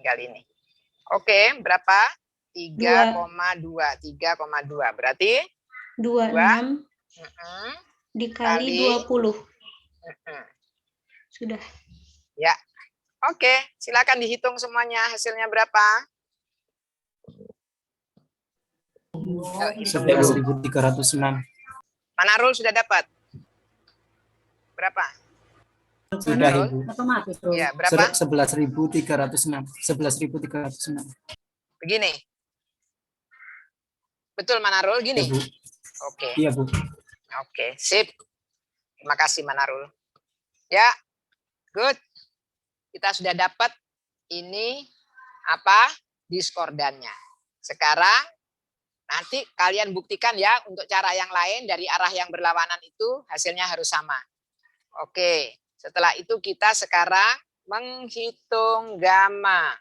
tinggal ini. Oke, berapa? 3,2. 3,2. Berarti 26 dikali kali 20. Sudah. Ya. Oke, silakan dihitung semuanya. Hasilnya berapa? 11.306. Manarul sudah dapat? Berapa? Sudah, Ibu. Ya, berapa? 11.306. 11.306. Begini. Betul Manarul gini? Ya, Bu. Oke. Iya, Bu. Oke, sip. Terima kasih Manarul. Ya, good. Kita sudah dapat ini apa? Diskordannya. Sekarang nanti kalian buktikan ya untuk cara yang lain dari arah yang berlawanan itu hasilnya harus sama. Oke, setelah itu kita sekarang menghitung gamma.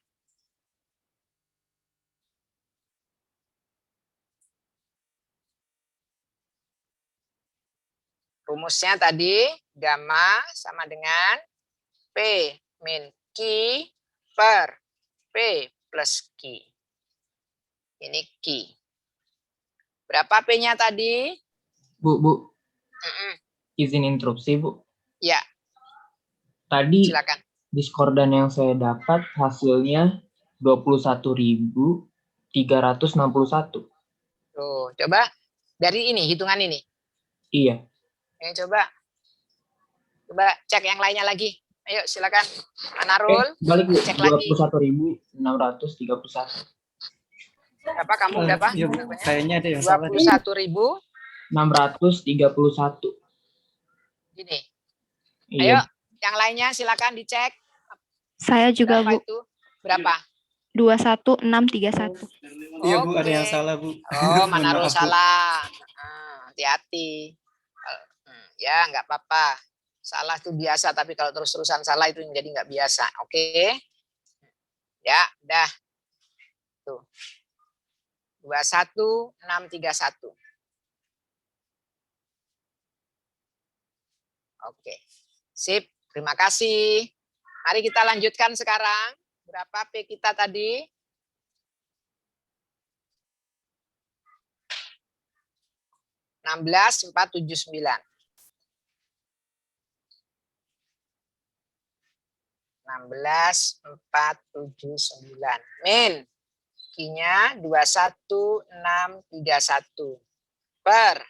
Rumusnya tadi gamma sama dengan P min Q per P plus Q. Ini Q. Berapa P-nya tadi? Bu. Izin interupsi, Bu. Ya. Tadi silakan. Diskordan yang saya dapat hasilnya 21.361. Tuh, coba dari ini hitungan ini. Iya. Coba cek yang lainnya lagi. Ayo silakan. Manarul, balik cek lagi. 21.631. Berapa kamu berapa? Ya, Bu. Kayaknya ada yang salah. 21.631. Gini. Iya. Ayo, yang lainnya silakan dicek. Saya juga, Berapa Bu. itu? Berapa? 21.631. Iya, Bu, ada yang salah, Bu. Oh, Manarul Maaf, Bu. salah. Hati-hati. Ya, nggak apa-apa. Salah itu biasa, tapi kalau terus-terusan salah itu jadi nggak biasa. Oke? Ya, udah. Tuh. 21.631. Oke. Sip. Terima kasih. Mari kita lanjutkan sekarang. Berapa P kita tadi? 16.479. 16.479. Min. Q-nya 21.631 per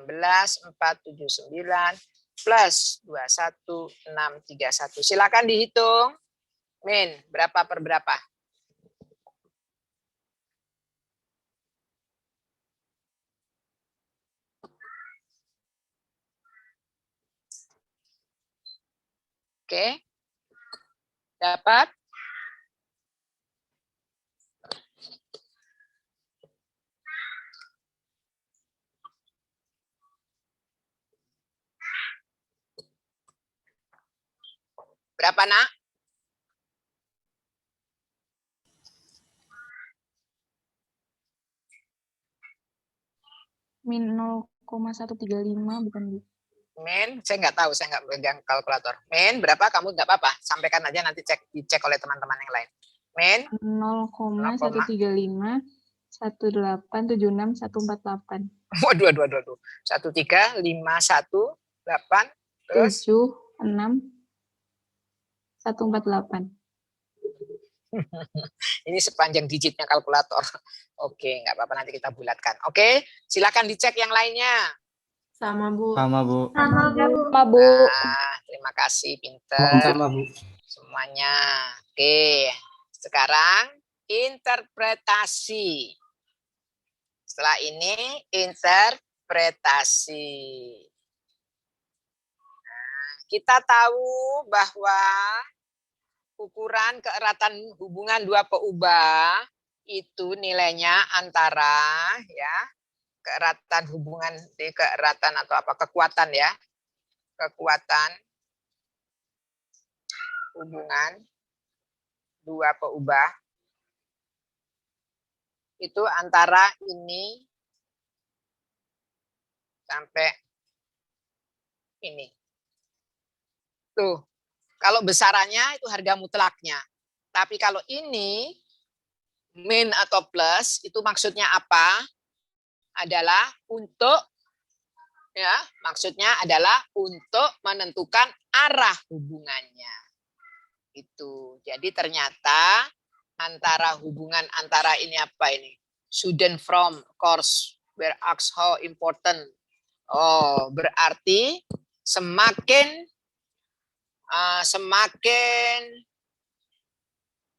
16.479 plus 21.631. Silakan dihitung. Min, berapa per berapa? Oke. Dapat? Berapa, Nak? Min 0,135 bukan, Bu? Min, saya nggak tahu, saya nggak pegang kalkulator. Min, berapa? Kamu nggak apa-apa, sampaikan aja nanti dicek oleh teman-teman yang lain. Min? 0,135 1876148. Waduh. 13518 terus 76148. Ini sepanjang digitnya kalkulator. Oke, nggak apa-apa, nanti kita bulatkan. Oke, silakan dicek yang lainnya. Sama, Bu. Sama, Bu. Sama, Bu. Terima kasih, pinter. Sama, Bu. Semuanya. Oke, sekarang interpretasi. Setelah ini interpretasi. Nah, kita tahu bahwa ukuran keeratan hubungan dua peubah itu nilainya antara ya keeratan hubungan keeratan atau apa kekuatan ya, kekuatan hubungan dua peubah itu antara ini sampai ini. Tuh, kalau besarannya itu harga mutlaknya. Tapi kalau ini min atau plus itu maksudnya apa? Adalah untuk ya, maksudnya adalah untuk menentukan arah hubungannya. Itu. Jadi ternyata antara hubungan antara ini apa ini? Student from course where asks how important. Oh, berarti semakin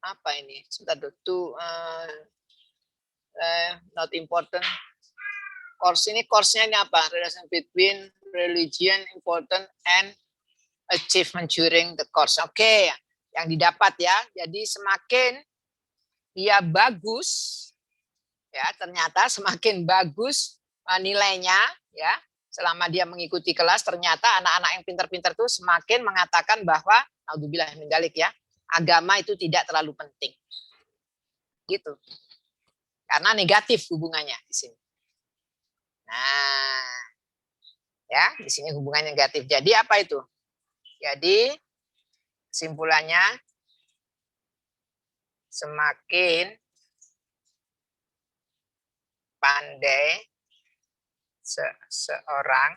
apa ini? Sebentar dulu. Not important. Course-nya ini apa? Relation between religion important and achievement during the course. Oke, yang didapat ya. Jadi semakin dia bagus, ya ternyata semakin bagus nilainya, ya selama dia mengikuti kelas, ternyata anak-anak yang pintar-pintar itu semakin mengatakan bahwa, naudzubillah min dzalik ya, agama itu tidak terlalu penting, gitu. Karena negatif hubungannya di sini. Nah, ya di sini hubungannya negatif. Jadi apa itu? Jadi kesimpulannya semakin pandai seorang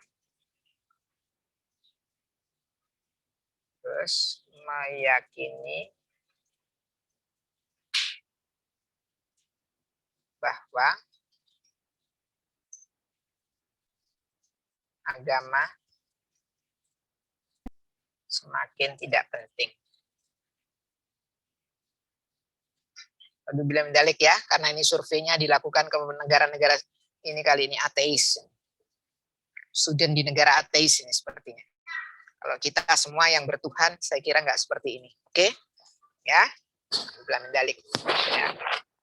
terus meyakini bahwa agama semakin tidak penting. Naudzubillah min dzalik ya, karena ini surveinya dilakukan ke negara-negara ini kali ini ateis. Student di negara ateis ini sepertinya. Kalau kita semua yang bertuhan, saya kira nggak seperti ini. Oke? Ya. Naudzubillah min dzalik. Ya.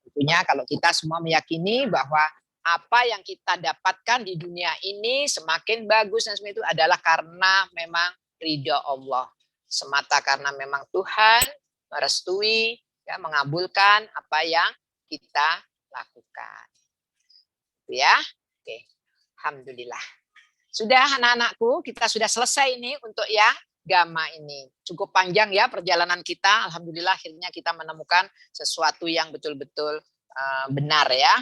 Tentunya kalau kita semua meyakini bahwa apa yang kita dapatkan di dunia ini semakin bagus dan semua itu adalah karena memang ridha Allah. Semata karena memang Tuhan merestui, ya, mengabulkan apa yang kita lakukan. Ya, oke. Alhamdulillah. Sudah anak-anakku, kita sudah selesai ini untuk yang gamma ini. Cukup panjang ya perjalanan kita. Alhamdulillah akhirnya kita menemukan sesuatu yang betul-betul benar ya.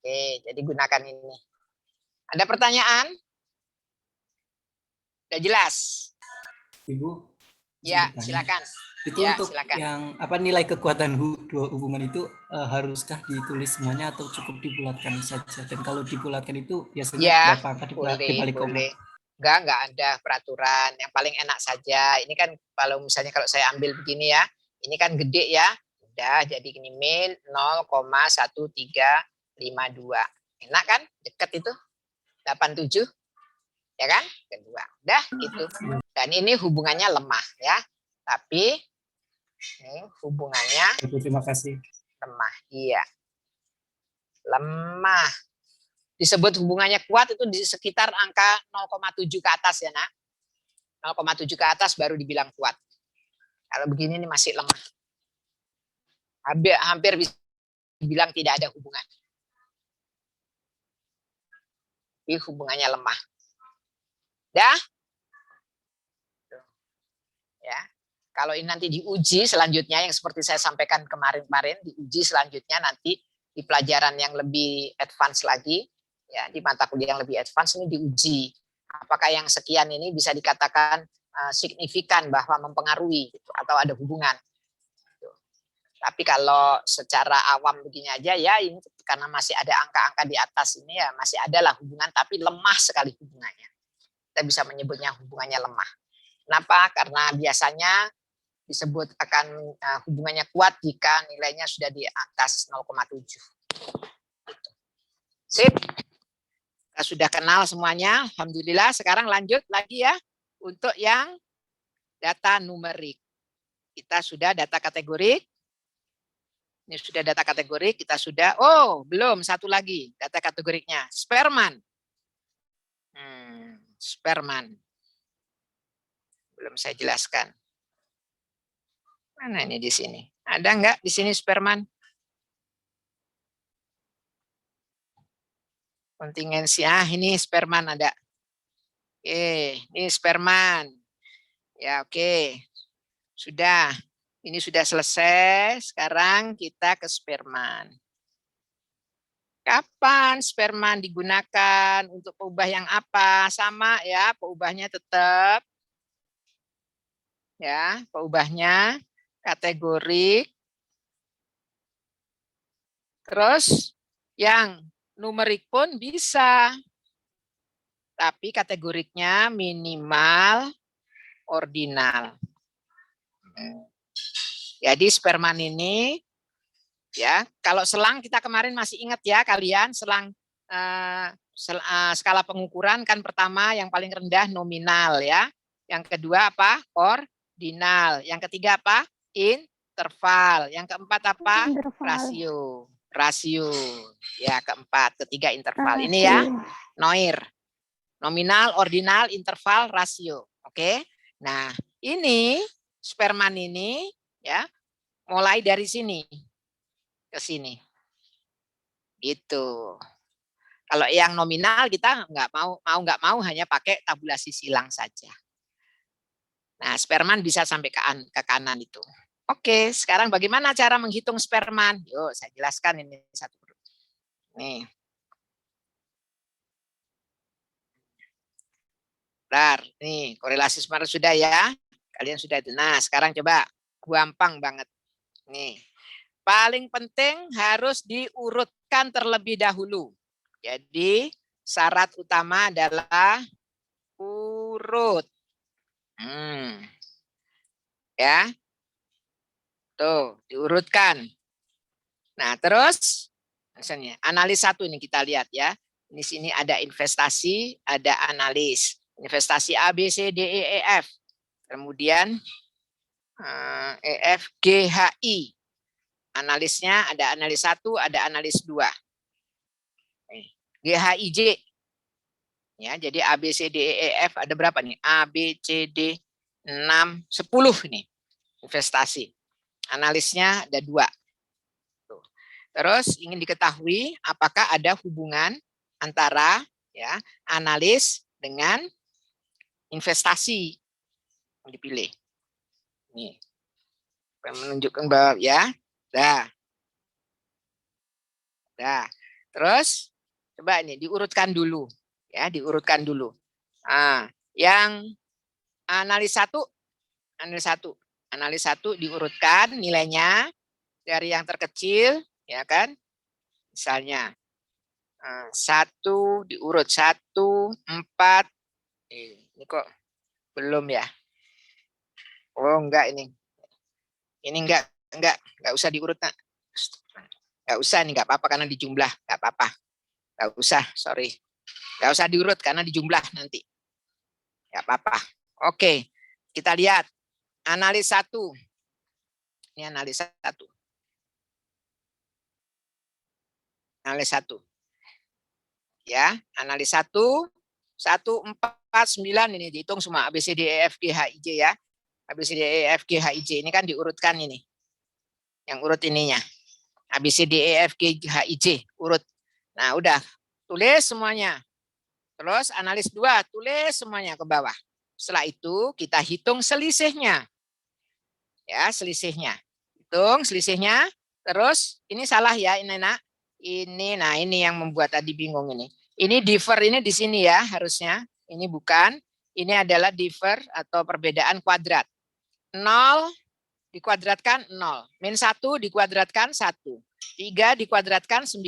Oke, jadi gunakan ini. Ada pertanyaan? Sudah jelas? Ibu. Ya, silakan. Itu ya, untuk silakan. yang apa nilai kekuatan dua hubungan itu haruskah ditulis semuanya atau cukup dibulatkan saja? Dan kalau dibulatkan itu biasanya Ya, berapa angka boleh, dibalik koma? boleh. Enggak ada peraturan. Yang paling enak saja. Ini kan kalau misalnya kalau saya ambil begini ya, ini kan gede ya. Udah jadi ini min 0,1352. Enak kan? Dekat itu. 87. Ya kan? Kedua. Udah gitu. Dan ini hubungannya lemah ya. Tapi ini hubungannya Terima kasih. lemah. Iya. Lemah. Disebut hubungannya kuat itu di sekitar angka 0,7 ke atas ya nak. 0,7 ke atas baru dibilang kuat. Kalau begini ini masih lemah. Hampir bisa dibilang tidak ada hubungan. Tapi hubungannya lemah. Dah? Ya. Kalau ini nanti diuji selanjutnya yang seperti saya sampaikan kemarin-kemarin, diuji selanjutnya nanti di pelajaran yang lebih advance lagi, ya di mata kuliah yang lebih advance ini diuji. Apakah yang sekian ini bisa dikatakan signifikan bahwa mempengaruhi gitu, atau ada hubungan. Gitu. Tapi kalau secara awam begini aja ya ini karena masih ada angka-angka di atas ini ya masih adalah hubungan tapi lemah sekali hubungannya. Kita bisa menyebutnya hubungannya lemah. Kenapa? Karena biasanya disebut akan hubungannya kuat jika nilainya sudah di atas 0,7. Sip. Kita sudah kenal semuanya. Alhamdulillah. Sekarang lanjut lagi ya untuk yang data numerik. Kita sudah data kategorik. Ini sudah data kategorik. Kita sudah. Oh, belum. Satu lagi data kategoriknya. Sperman. Sperman. Belum saya jelaskan. Mana ini di sini? Ada enggak di sini Sperman? Kontingensi. Ini Sperman ada. Oke, ini Sperman. Ya, oke. Sudah. Ini sudah selesai. Sekarang kita ke sperman. Kapan sperman digunakan untuk peubah yang apa? Sama ya, peubahnya tetap ya, peubahnya kategorik. Terus yang numerik pun bisa. Tapi kategoriknya minimal ordinal. Jadi sperman ini ya, kalau selang kita kemarin masih ingat ya kalian, selang skala pengukuran kan pertama yang paling rendah nominal ya. Yang kedua apa? Ordinal. Yang ketiga apa? Interval. Yang keempat apa? Rasio. Rasio. Ya, keempat, ketiga interval. Ini ya, NOIR. Nominal, ordinal, interval, rasio. Oke. Nah, ini sperman ini ya, mulai dari sini ke sini. Gitu. Kalau yang nominal kita nggak mau hanya pakai tabulasi silang saja. Nah, sperman bisa sampai ke kanan itu. Oke, sekarang bagaimana cara menghitung sperman? Yuk, saya jelaskan ini satu. Nih. Bentar, nih korelasi sperman sudah ya. Kalian sudah itu. Nah, sekarang coba gampang banget. Nih. Paling penting harus diurutkan terlebih dahulu. Jadi, syarat utama adalah urut. Ya. Tuh, diurutkan. Nah, terus misalnya analis 1 ini kita lihat ya. Di sini ada investasi, ada analis. Investasi A, B, C, D, E, E, F. Kemudian E, F, G, H, I. Analisnya ada analis 1, ada analis 2. G, H, I, J. Ya, jadi A, B, C, D, E, E, F ada berapa nih? A, B, C, D, 6, 10 ini. Investasi. Analisnya ada 2. Tuh. Terus ingin diketahui apakah ada hubungan antara ya analis dengan investasi yang dipilih. Nih. Menunjukkan bahwa ya. Dah. Terus coba ini diurutkan dulu. Ya, diurutkan dulu. Nah, yang analis 1 diurutkan nilainya dari yang terkecil, ya kan? Misalnya 1 diurut 1, 4. Ini kok belum ya? Oh, enggak ini. Ini enggak usah diurut, Nak. Enggak usah nih, enggak apa-apa karena dijumlah, enggak apa-apa. Enggak usah, sorry. Enggak usah diurut karena dijumlah nanti. Enggak apa-apa. Oke. Kita lihat analis 1. Ini analis 1. Analis 1. Ya, analis 1 1, 4, 9 ini dihitung semua A, B, C, D, E, F, G, H, I, J ya. A, B, C, D, E, F, G, H, I, J ini kan diurutkan ini. Yang urut ininya. A, B, C, D, E, F, G, H, I, J urut. Nah, udah tulis semuanya. Terus analis 2 tulis semuanya ke bawah. Setelah itu kita hitung selisihnya. Ya, selisihnya. Hitung selisihnya. Terus ini salah ya, ini Nak. Ini nah ini yang membuat tadi bingung ini. Ini differ ini di sini ya harusnya. Ini bukan. Ini adalah differ atau perbedaan kuadrat. 0 dikuadratkan 0. Min 1 dikuadratkan 1. 3 dikuadratkan 9.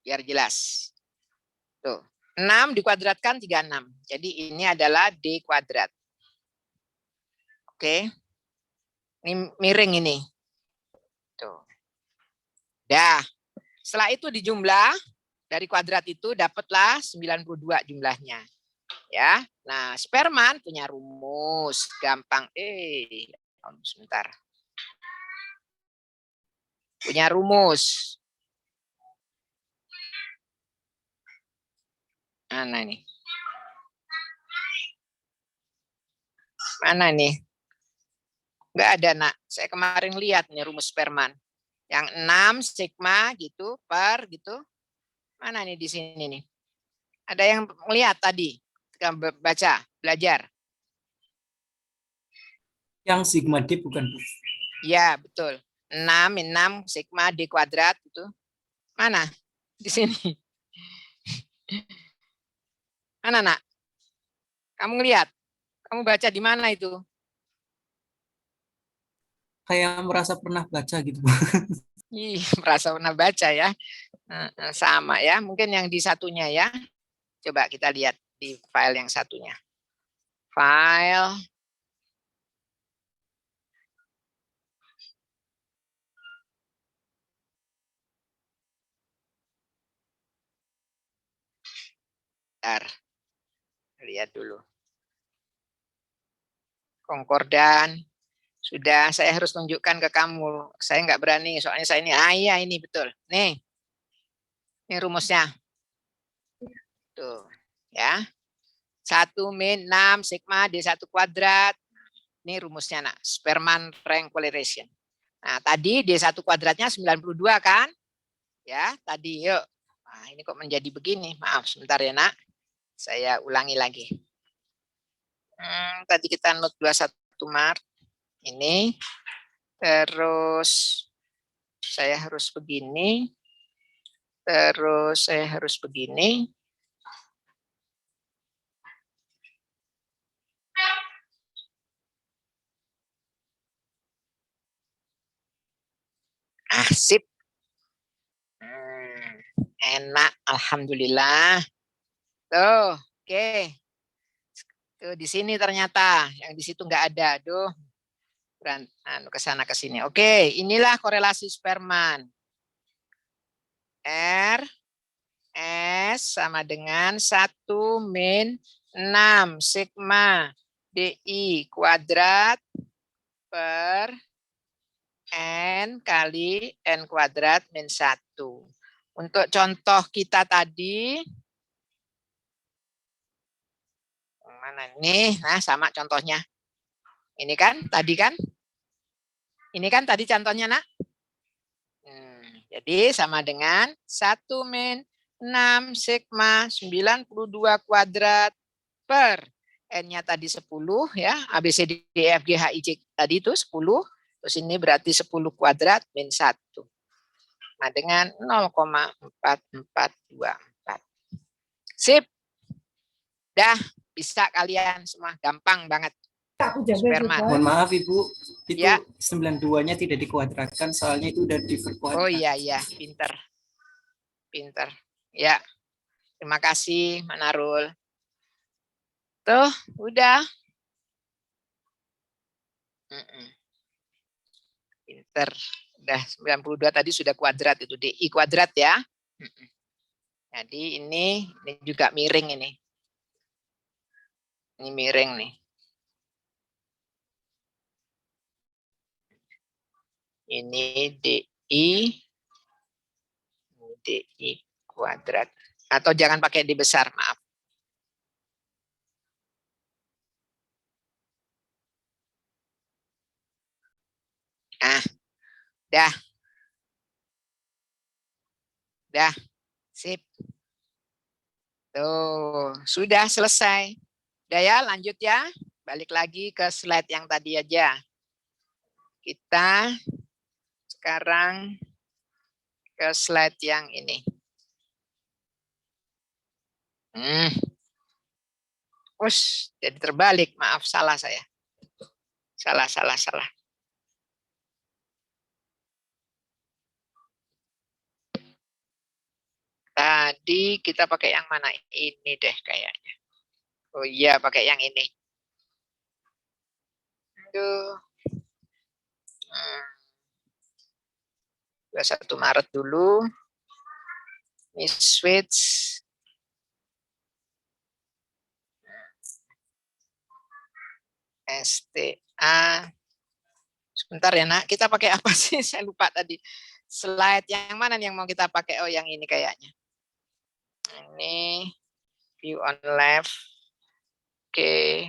Biar jelas. Tuh. 6 dikuadratkan 36. Jadi ini adalah D kuadrat. Oke. Ini miring ini. Tuh. Dah. Setelah itu dijumlah dari kuadrat itu dapatlah 92 jumlahnya. Ya. Nah, sperman punya rumus gampang. Sebentar. Punya rumus. Mana ini? Mana ini? Enggak ada, Nak. Saya kemarin lihat nih rumus sperman. Yang 6 sigma gitu per gitu. Mana nih di sini nih? Ada yang melihat tadi? Baca, belajar. Yang sigma D bukan, Bu. Ya, betul. 6 min 6 sigma D kuadrat itu. Mana? Di sini. Mana, Nak? Kamu ngelihat? Kamu baca di mana itu? Kayak merasa pernah baca gitu, Bu. Ih, merasa pernah baca ya. Sama ya. Mungkin yang di satunya ya. Coba kita lihat di file yang satunya. File. Bentar. Lihat dulu. Konkordan. Sudah, saya harus tunjukkan ke kamu. Saya nggak berani, soalnya saya ini, iya ini betul. Nih, ini rumusnya. Tuh, ya. 1 min 6 sigma D1 kuadrat. Ini rumusnya, nak. Spearman rank coloration. Nah, tadi D1 kuadratnya 92 kan? Ya, tadi yuk. Nah, ini kok menjadi begini? Maaf, sebentar ya, nak. Saya ulangi lagi. Tadi kita note 21 Maret. Ini. Terus saya harus begini. Terus saya harus begini. Sip. Enak, alhamdulillah. Tuh, oke. Tuh di sini ternyata, yang di situ nggak ada. Aduh, ke sana ke sini. Oke, inilah korelasi Spearman. R S sama dengan 1 min 6 sigma DI kuadrat per N kali N kuadrat min 1. Untuk contoh kita tadi, mana nih? Nah, sama contohnya. Ini kan tadi kan? Ini kan tadi contohnya, nak? Jadi sama dengan 1 min 6 sigma 92 kuadrat per N-nya tadi 10 ya, ABCD E F G H I J tadi itu 10, terus ini berarti 10 kuadrat min 1. Nah, dengan 0,4424. Sip. Dah bisa kalian semua, gampang banget. Spearman. Mohon maaf, Ibu. Itu Ya. 92-nya tidak dikuadratkan, soalnya itu udah diperkuadrat. Oh iya, pinter. Pinter. Ya. Terima kasih, Manarul. Tuh, udah. Pinter. Udah 92 tadi sudah kuadrat itu, DI kuadrat ya. Jadi ini juga miring ini. Ini miring nih. Ini DI kuadrat. Atau jangan pakai D besar, maaf. Nah, dah, sip. Tuh, sudah selesai. Udah ya, lanjut ya. Balik lagi ke slide yang tadi aja. Kita sekarang ke slide yang ini. Jadi terbalik. Maaf, salah saya. Salah. Tadi kita pakai yang mana? Ini deh kayaknya. Oh iya, pakai yang ini. Aduh. 21 Maret dulu. Ini switch. STA. Sebentar ya, nak. Kita pakai apa sih? Saya lupa tadi. Slide yang mana yang mau kita pakai? Oh, yang ini kayaknya. Ini view on left. Oke.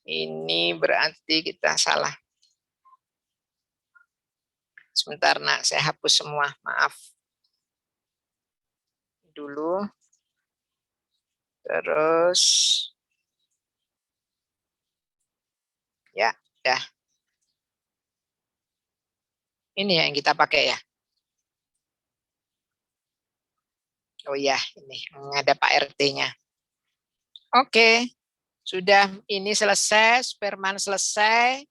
Ini berarti kita salah. Sebentar, nak. Saya hapus semua. Maaf. Dulu. Terus. Ya, dah. Ini yang kita pakai ya. Oh iya, ini ada Pak RT-nya. Oke, sudah ini selesai, Superman selesai.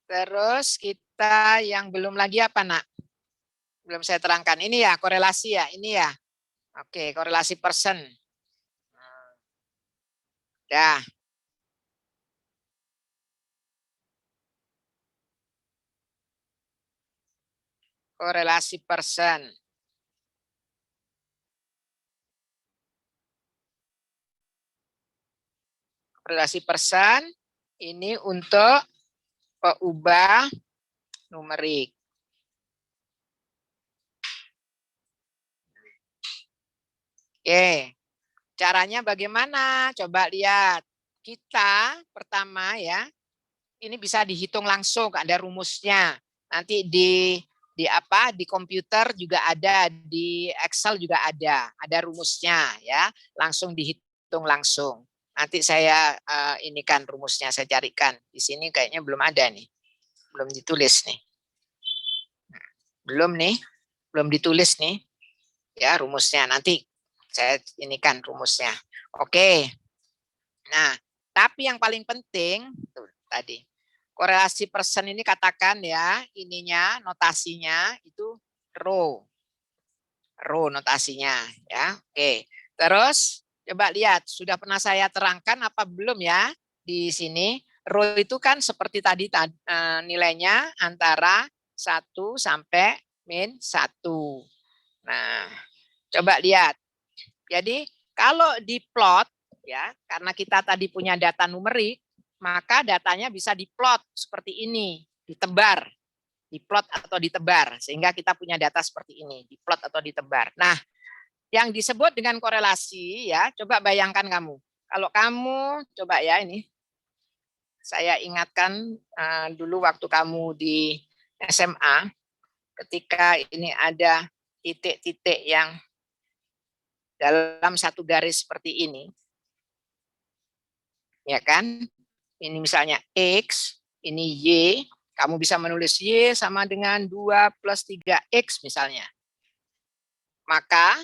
Terus kita yang belum lagi apa, Nak? Belum saya terangkan. Ini ya, korelasi ya, ini ya. Oke, korelasi person. Dah. Korelasi person. Korelasi person ini untuk pengubah numerik. Oke, caranya bagaimana? Coba lihat. Kita pertama ya, ini bisa dihitung langsung, ada rumusnya. Nanti di apa? Di komputer juga ada, di Excel juga ada rumusnya ya. Langsung dihitung langsung. Nanti saya ini kan rumusnya saya carikan. Di sini kayaknya belum ada nih. Belum ditulis nih. Belum nih. Belum ditulis nih. Ya, rumusnya nanti saya ini kan rumusnya. Oke. Nah, tapi yang paling penting tuh tadi korelasi person ini katakan ya, ininya notasinya itu row. Row notasinya ya. Oke. Terus coba lihat, sudah pernah saya terangkan apa belum ya di sini? Row itu kan seperti tadi nilainya antara 1 sampai min 1. Nah, coba lihat. Jadi kalau diplot ya, karena kita tadi punya data numerik, maka datanya bisa diplot seperti ini, ditebar, diplot atau ditebar, sehingga kita punya data seperti ini, diplot atau ditebar. Nah, yang disebut dengan korelasi ya, coba bayangkan kamu. Kalau kamu coba ya ini, saya ingatkan dulu waktu kamu di SMA, ketika ini ada titik-titik yang dalam satu garis seperti ini, ya kan? Ini misalnya X, ini Y, kamu bisa menulis Y sama dengan 2 plus 3X misalnya. Maka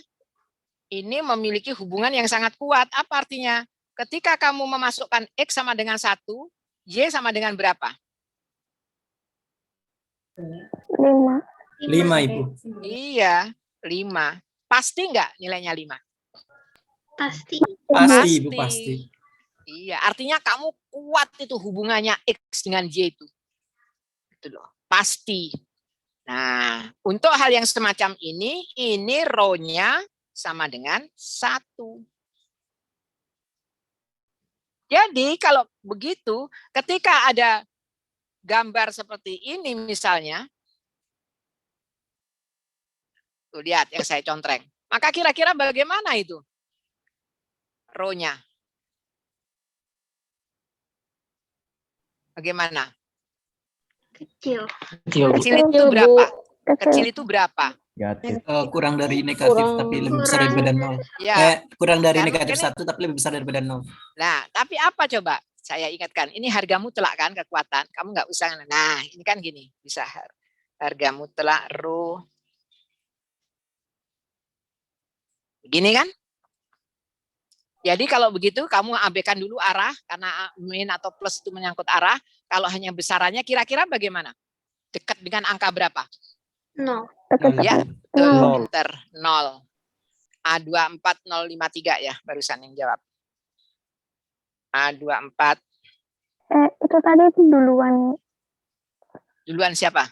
ini memiliki hubungan yang sangat kuat. Apa artinya? Ketika kamu memasukkan X sama dengan 1, Y sama dengan berapa? 5. 5, Ibu. Iya, 5. Pasti enggak nilainya 5? Pasti. Pasti, Ibu, pasti. Iya, artinya kamu kuat itu hubungannya X dengan Y itu. Itu loh, pasti. Nah, untuk hal yang semacam ini row-nya sama dengan 1. Jadi kalau begitu, ketika ada gambar seperti ini misalnya, tuh lihat yang saya contreng. Maka kira-kira bagaimana itu row-nya? Bagaimana? Kecil. Kecil itu berapa? Kecil itu berapa? Kurang dari negatif tapi lebih besar daripada 0. Ya. Kurang dari Dan negatif ini, 1 tapi lebih besar daripada 0. Nah, tapi apa coba? Saya ingatkan, ini harga mutlak kan kekuatan. Kamu nggak usah. Nah, ini kan gini, bisa harga mutlak row. Begini kan? Jadi kalau begitu kamu abaikan dulu arah karena min atau plus itu menyangkut arah. Kalau hanya besarannya kira-kira bagaimana? Dekat dengan angka berapa? 0. Ya, Nol. 0. A24053 ya barusan yang jawab. A24. Itu tadi itu duluan. Duluan siapa?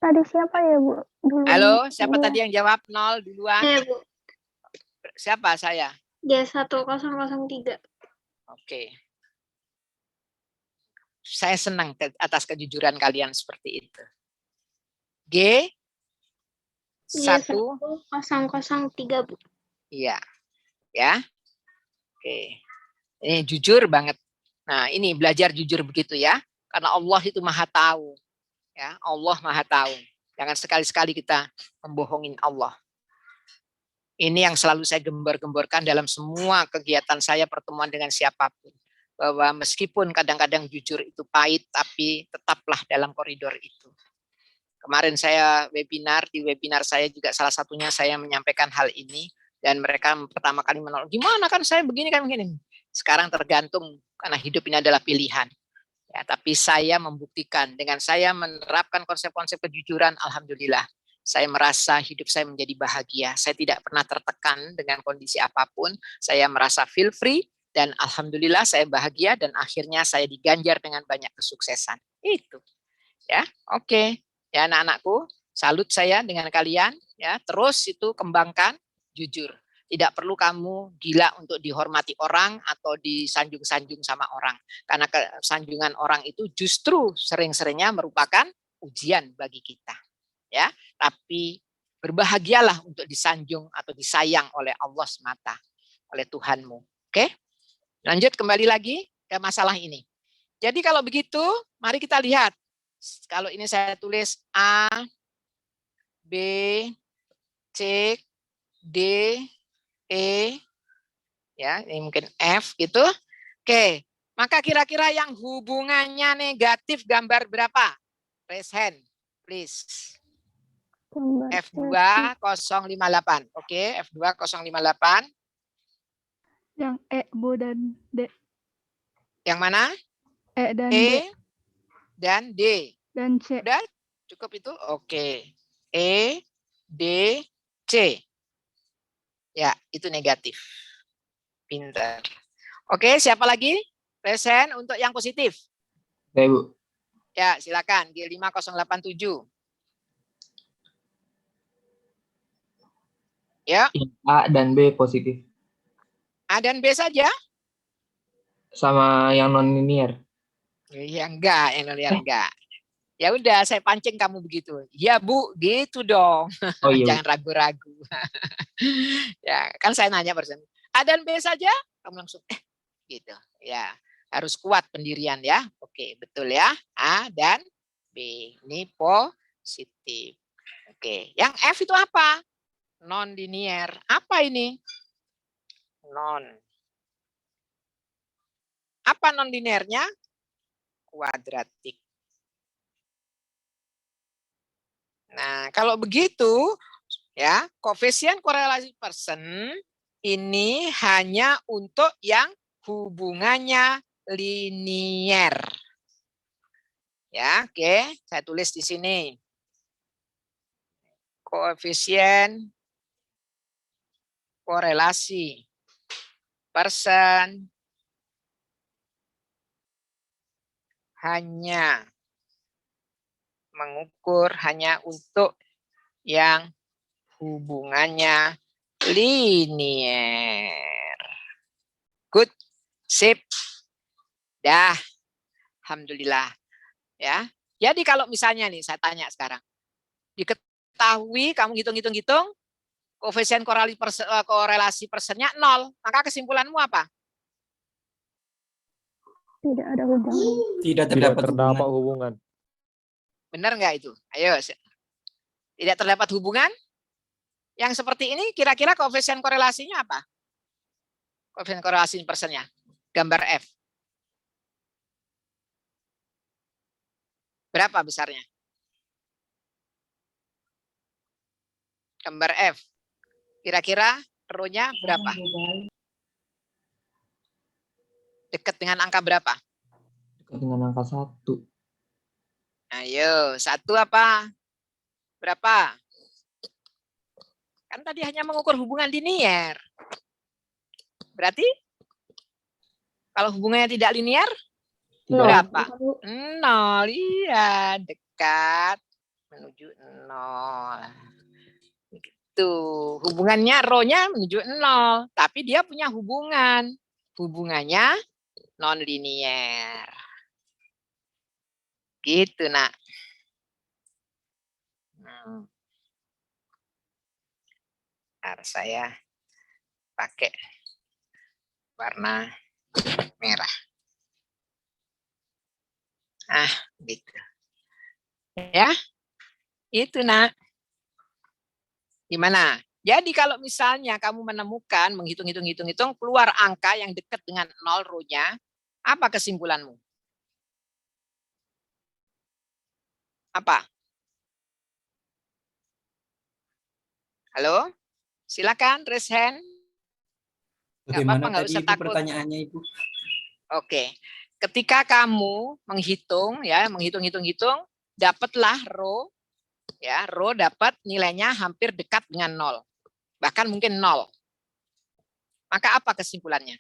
Tadi siapa ya, Bu? Duluan. Halo, siapa tadi yang jawab 0 duluan? Bu. Siapa saya? G1003. Oke. Saya senang atas kejujuran kalian seperti itu. G 1 G1003, Bu. iya. Ya. Oke. Ini jujur banget. Nah, ini belajar jujur begitu ya. Karena Allah itu Maha tahu. Ya, Allah Maha tahu. Jangan sekali-sekali kita membohongin Allah. Ini yang selalu saya gembor-gemborkan dalam semua kegiatan saya pertemuan dengan siapapun. Bahwa meskipun kadang-kadang jujur itu pahit, tapi tetaplah dalam koridor itu. Kemarin saya webinar, di webinar saya juga salah satunya saya menyampaikan hal ini, dan mereka pertama kali menolak, gimana kan saya begini kan begini. Sekarang tergantung, karena hidup ini adalah pilihan. Ya, tapi saya membuktikan dengan saya menerapkan konsep-konsep kejujuran, alhamdulillah. Saya merasa hidup saya menjadi bahagia. Saya tidak pernah tertekan dengan kondisi apapun. Saya merasa feel free, dan alhamdulillah saya bahagia, dan akhirnya saya diganjar dengan banyak kesuksesan. Itu. Ya, oke. Ya, anak-anakku, salut saya dengan kalian. Ya, terus itu kembangkan, jujur. Tidak perlu kamu gila untuk dihormati orang atau disanjung-sanjung sama orang. Karena sanjungan orang itu justru sering-seringnya merupakan ujian bagi kita. Ya, tapi berbahagialah untuk disanjung atau disayang oleh Allah semata, oleh Tuhanmu. Oke? Lanjut kembali lagi ke masalah ini. Jadi kalau begitu, mari kita lihat. Kalau ini saya tulis A, B, C, D, E, ya, ini mungkin F gitu. Oke, maka kira-kira yang hubungannya negatif gambar berapa? Raise hand, please. F2 058. Oke, F2 058. Yang E, Bu, dan D. Yang mana? E dan D. E dan D. Dan C. Udah? Cukup itu? Oke. E, D, C. Ya, itu negatif. Pintar. Oke, siapa lagi? Present untuk yang positif. Saya, Bu. Ya, silakan. G5087. Ya, A dan B positif. A dan B saja? Sama yang non-linear. Ya enggak, yang liar enggak. Ya udah, saya pancing kamu begitu. Ya Bu, gitu dong. Oh iya, Bu. Jangan ragu-ragu. Ya, kan saya nanya barusan. A dan B saja, kamu langsung gitu. Ya, harus kuat pendirian ya. Oke, betul ya. A dan B. Ini positif. Oke, yang F itu apa? Non linear. Apa ini? Non. Apa non linearnya? Kuadratik. Nah, kalau begitu ya, koefisien korelasi person ini hanya untuk yang hubungannya linier. Ya, oke, saya tulis di sini. Koefisien korelasi person hanya mengukur hanya untuk yang hubungannya linier. Good, sip, dah, alhamdulillah. Ya, jadi kalau misalnya nih saya tanya sekarang, diketahui kamu hitung-hitung, koefisien korelasi persennya 0, maka kesimpulanmu apa? Tidak ada hubungan. Tidak Tidak terdapat terdapat hubungan. hubungan. Benar nggak itu? Ayo, tidak terdapat hubungan? Yang seperti ini kira-kira koefisien korelasinya apa? Koefisien korelasi persennya, gambar F. Berapa besarnya? Gambar F. Kira-kira rho-nya berapa? Dekat dengan angka berapa? Dekat dengan angka 1. Ayo, 1 apa? Berapa? Kan tadi hanya mengukur hubungan linier. Berarti kalau hubungannya tidak linier, berapa? 0. Iya, dekat menuju 0. Gitu. Hubungannya rho-nya menuju 0, tapi dia punya hubungan. Hubungannya non linier. Gitu, Nak. Harus saya pakai warna merah. Gitu. Ya. Itu, Nak. Gimana? Jadi kalau misalnya kamu menemukan, menghitung-hitung keluar angka yang dekat dengan 0 rho-nya, apa kesimpulanmu? Apa? Halo? Silakan, raise hand. Nggak Bagaimana apa-apa, nggak tadi usah Ibu takut. pertanyaannya Ibu? Oke. Ketika kamu menghitung, ya, menghitung, dapatlah row, ya, row dapat nilainya hampir dekat dengan 0. Bahkan mungkin 0. Maka apa kesimpulannya?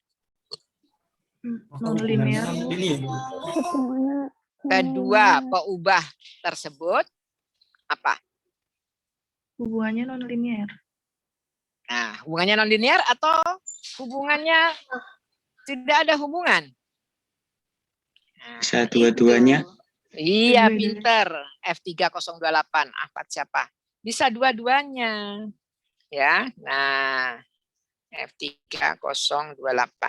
Non linear. Hitungannya Kedua peubah tersebut apa? Hubungannya non linear. Nah, hubungannya non linear atau hubungannya tidak ada hubungan? Nah, Bisa dua-duanya. itu. Iya, Dua-duanya. pinter. F3028. Ahmad siapa? Bisa dua-duanya. Ya. Nah, F3028.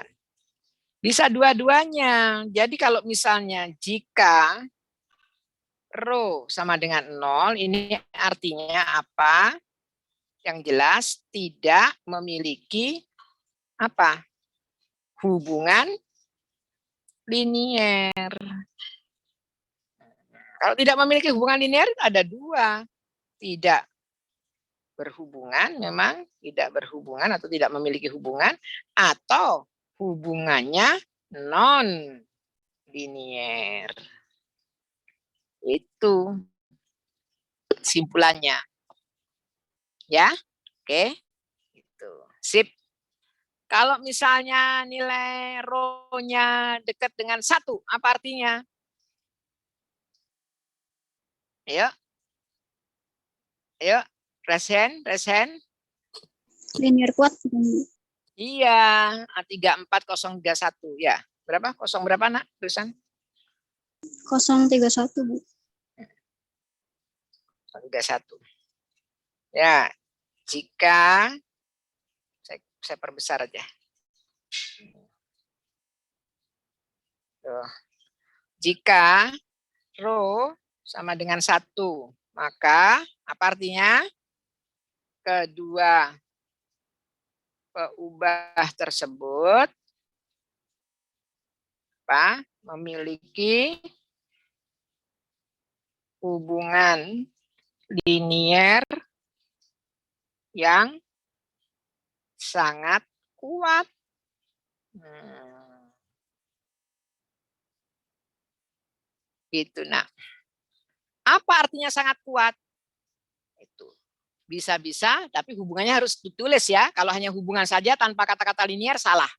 Bisa dua-duanya. Jadi kalau misalnya jika rho sama dengan 0, ini artinya apa? Yang jelas tidak memiliki apa? Hubungan linier. Kalau tidak memiliki hubungan linier ada dua. Tidak berhubungan, memang tidak berhubungan atau tidak memiliki hubungan, atau hubungannya non linier. Itu kesimpulannya. Ya, oke. Itu. Sip. Kalau misalnya nilai rho-nya dekat dengan 1, apa artinya? Ayo. Ayo, raise hand. linear kuat. Iya, A34031 ya. Berapa? Kosong berapa, Nak? Tulisan 031, Bu. 31. Ya, jika saya perbesar aja. Tuh. Jika rho sama dengan 1, maka apa artinya? Kedua peubah tersebut apa? Memiliki hubungan linier yang sangat kuat. Gitu, Nak. Apa artinya sangat kuat? Itu bisa-bisa, tapi hubungannya harus ditulis ya. Kalau hanya hubungan saja tanpa kata-kata linier salah.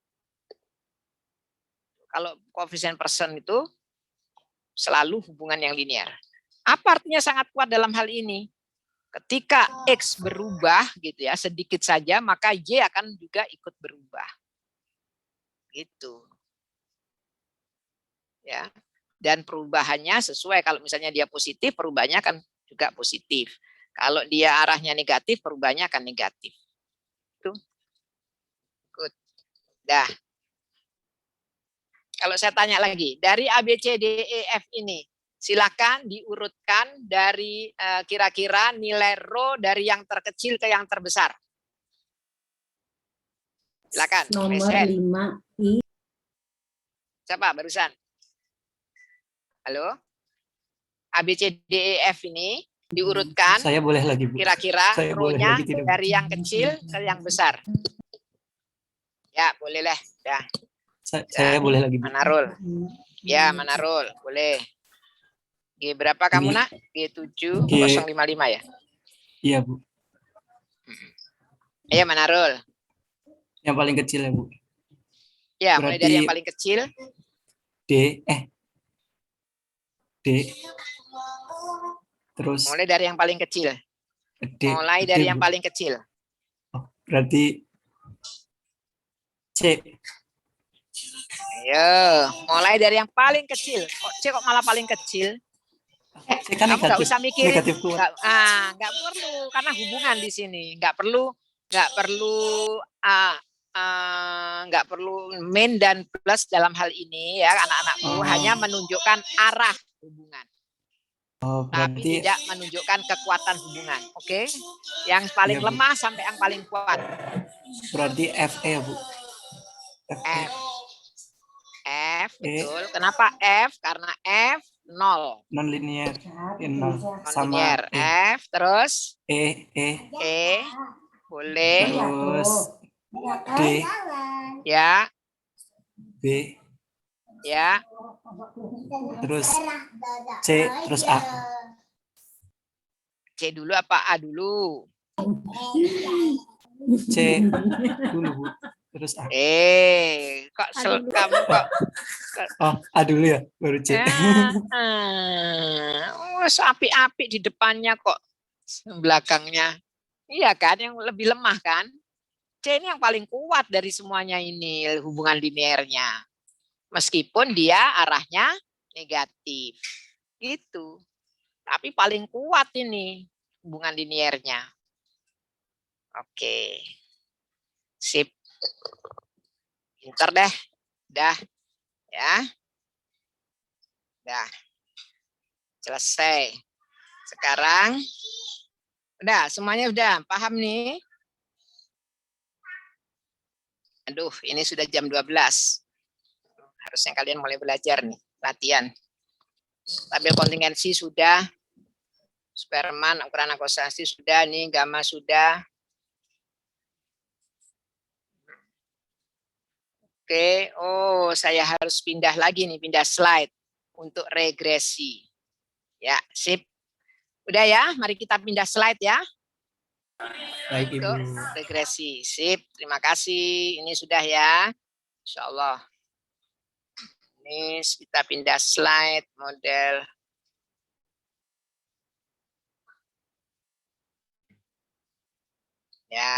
Kalau koefisien persen itu selalu hubungan yang linier. Apa artinya sangat kuat dalam hal ini? Ketika X berubah gitu ya, sedikit saja, maka Y akan juga ikut berubah. Gitu. Ya. Dan perubahannya sesuai, kalau misalnya dia positif, perubahannya akan juga positif. Kalau dia arahnya negatif, perubahannya akan negatif. Itu. Good. Dah. Kalau saya tanya lagi, dari A, B, C, D, E, F ini, silakan diurutkan dari kira-kira nilai rho dari yang terkecil ke yang terbesar. Silakan. Nomor 5 I. Siapa barusan? Halo? A, B, C, D, E, F ini diurutkan. Saya boleh lagi, Bu. Kira-kira Saya boleh rho-nya lagi, tidak, Bu? dari yang kecil ke yang besar. Ya, boleh lah. Ya. Saya boleh lagi, Bu. Manarul. Ya, Manarul. Boleh. G berapa kamu, Nak? G7055 ya? Iya, Bu. Ayo, Manarul. Yang paling kecil ya, Bu. Ya, mulai Berarti dari yang paling kecil. D. Terus Mulai dari yang paling kecil. D. Mulai D, dari Bu. yang paling kecil. Oh, berarti C. Ayo, mulai dari yang paling kecil. Kok C kok malah paling kecil? C kan Kamu nggak negatif. usah mikirin. Negatif kuat. Nggak perlu, karena hubungan di sini. Nggak perlu min dan plus dalam hal ini ya, anak-anakku. Oh. Hanya menunjukkan arah hubungan. Oh, Tapi berarti tidak menunjukkan kekuatan hubungan. Oke? Yang paling Iya, Bu. lemah sampai yang paling kuat. berarti FE ya, Bu. FE. F, betul. Kenapa F? Karena F 0. Non linear. Non Sama linear. E. F, terus E. E, Boleh. terus D, Ya, B, ya. terus C, terus A. C dulu apa A dulu? C dulu, Bu. Terus A. Kok A dulu. kamu kok Oh, A dulu ya, baru C. api-api di depannya kok belakangnya. Iya kan, yang lebih lemah kan? C ini yang paling kuat dari semuanya ini hubungan linearnya. Meskipun dia arahnya negatif. Gitu. Tapi paling kuat ini hubungan linearnya. Oke. Sip. Pinter deh. Dah. Ya. Dah. Selesai. Sekarang udah, semuanya udah paham nih? Aduh, ini sudah jam 12. Harusnya kalian mulai belajar nih, latihan. Tabel kontingensi sudah. Sperman, ukuran akosasi sudah nih, gamma sudah. Oke, oh saya harus pindah lagi nih, pindah slide untuk regresi. Ya, sip. Udah ya, mari kita pindah slide ya. Baik, Ibu. Untuk regresi. Sip, terima kasih. Ini sudah ya. Insya Allah. Ini kita pindah slide model. Ya.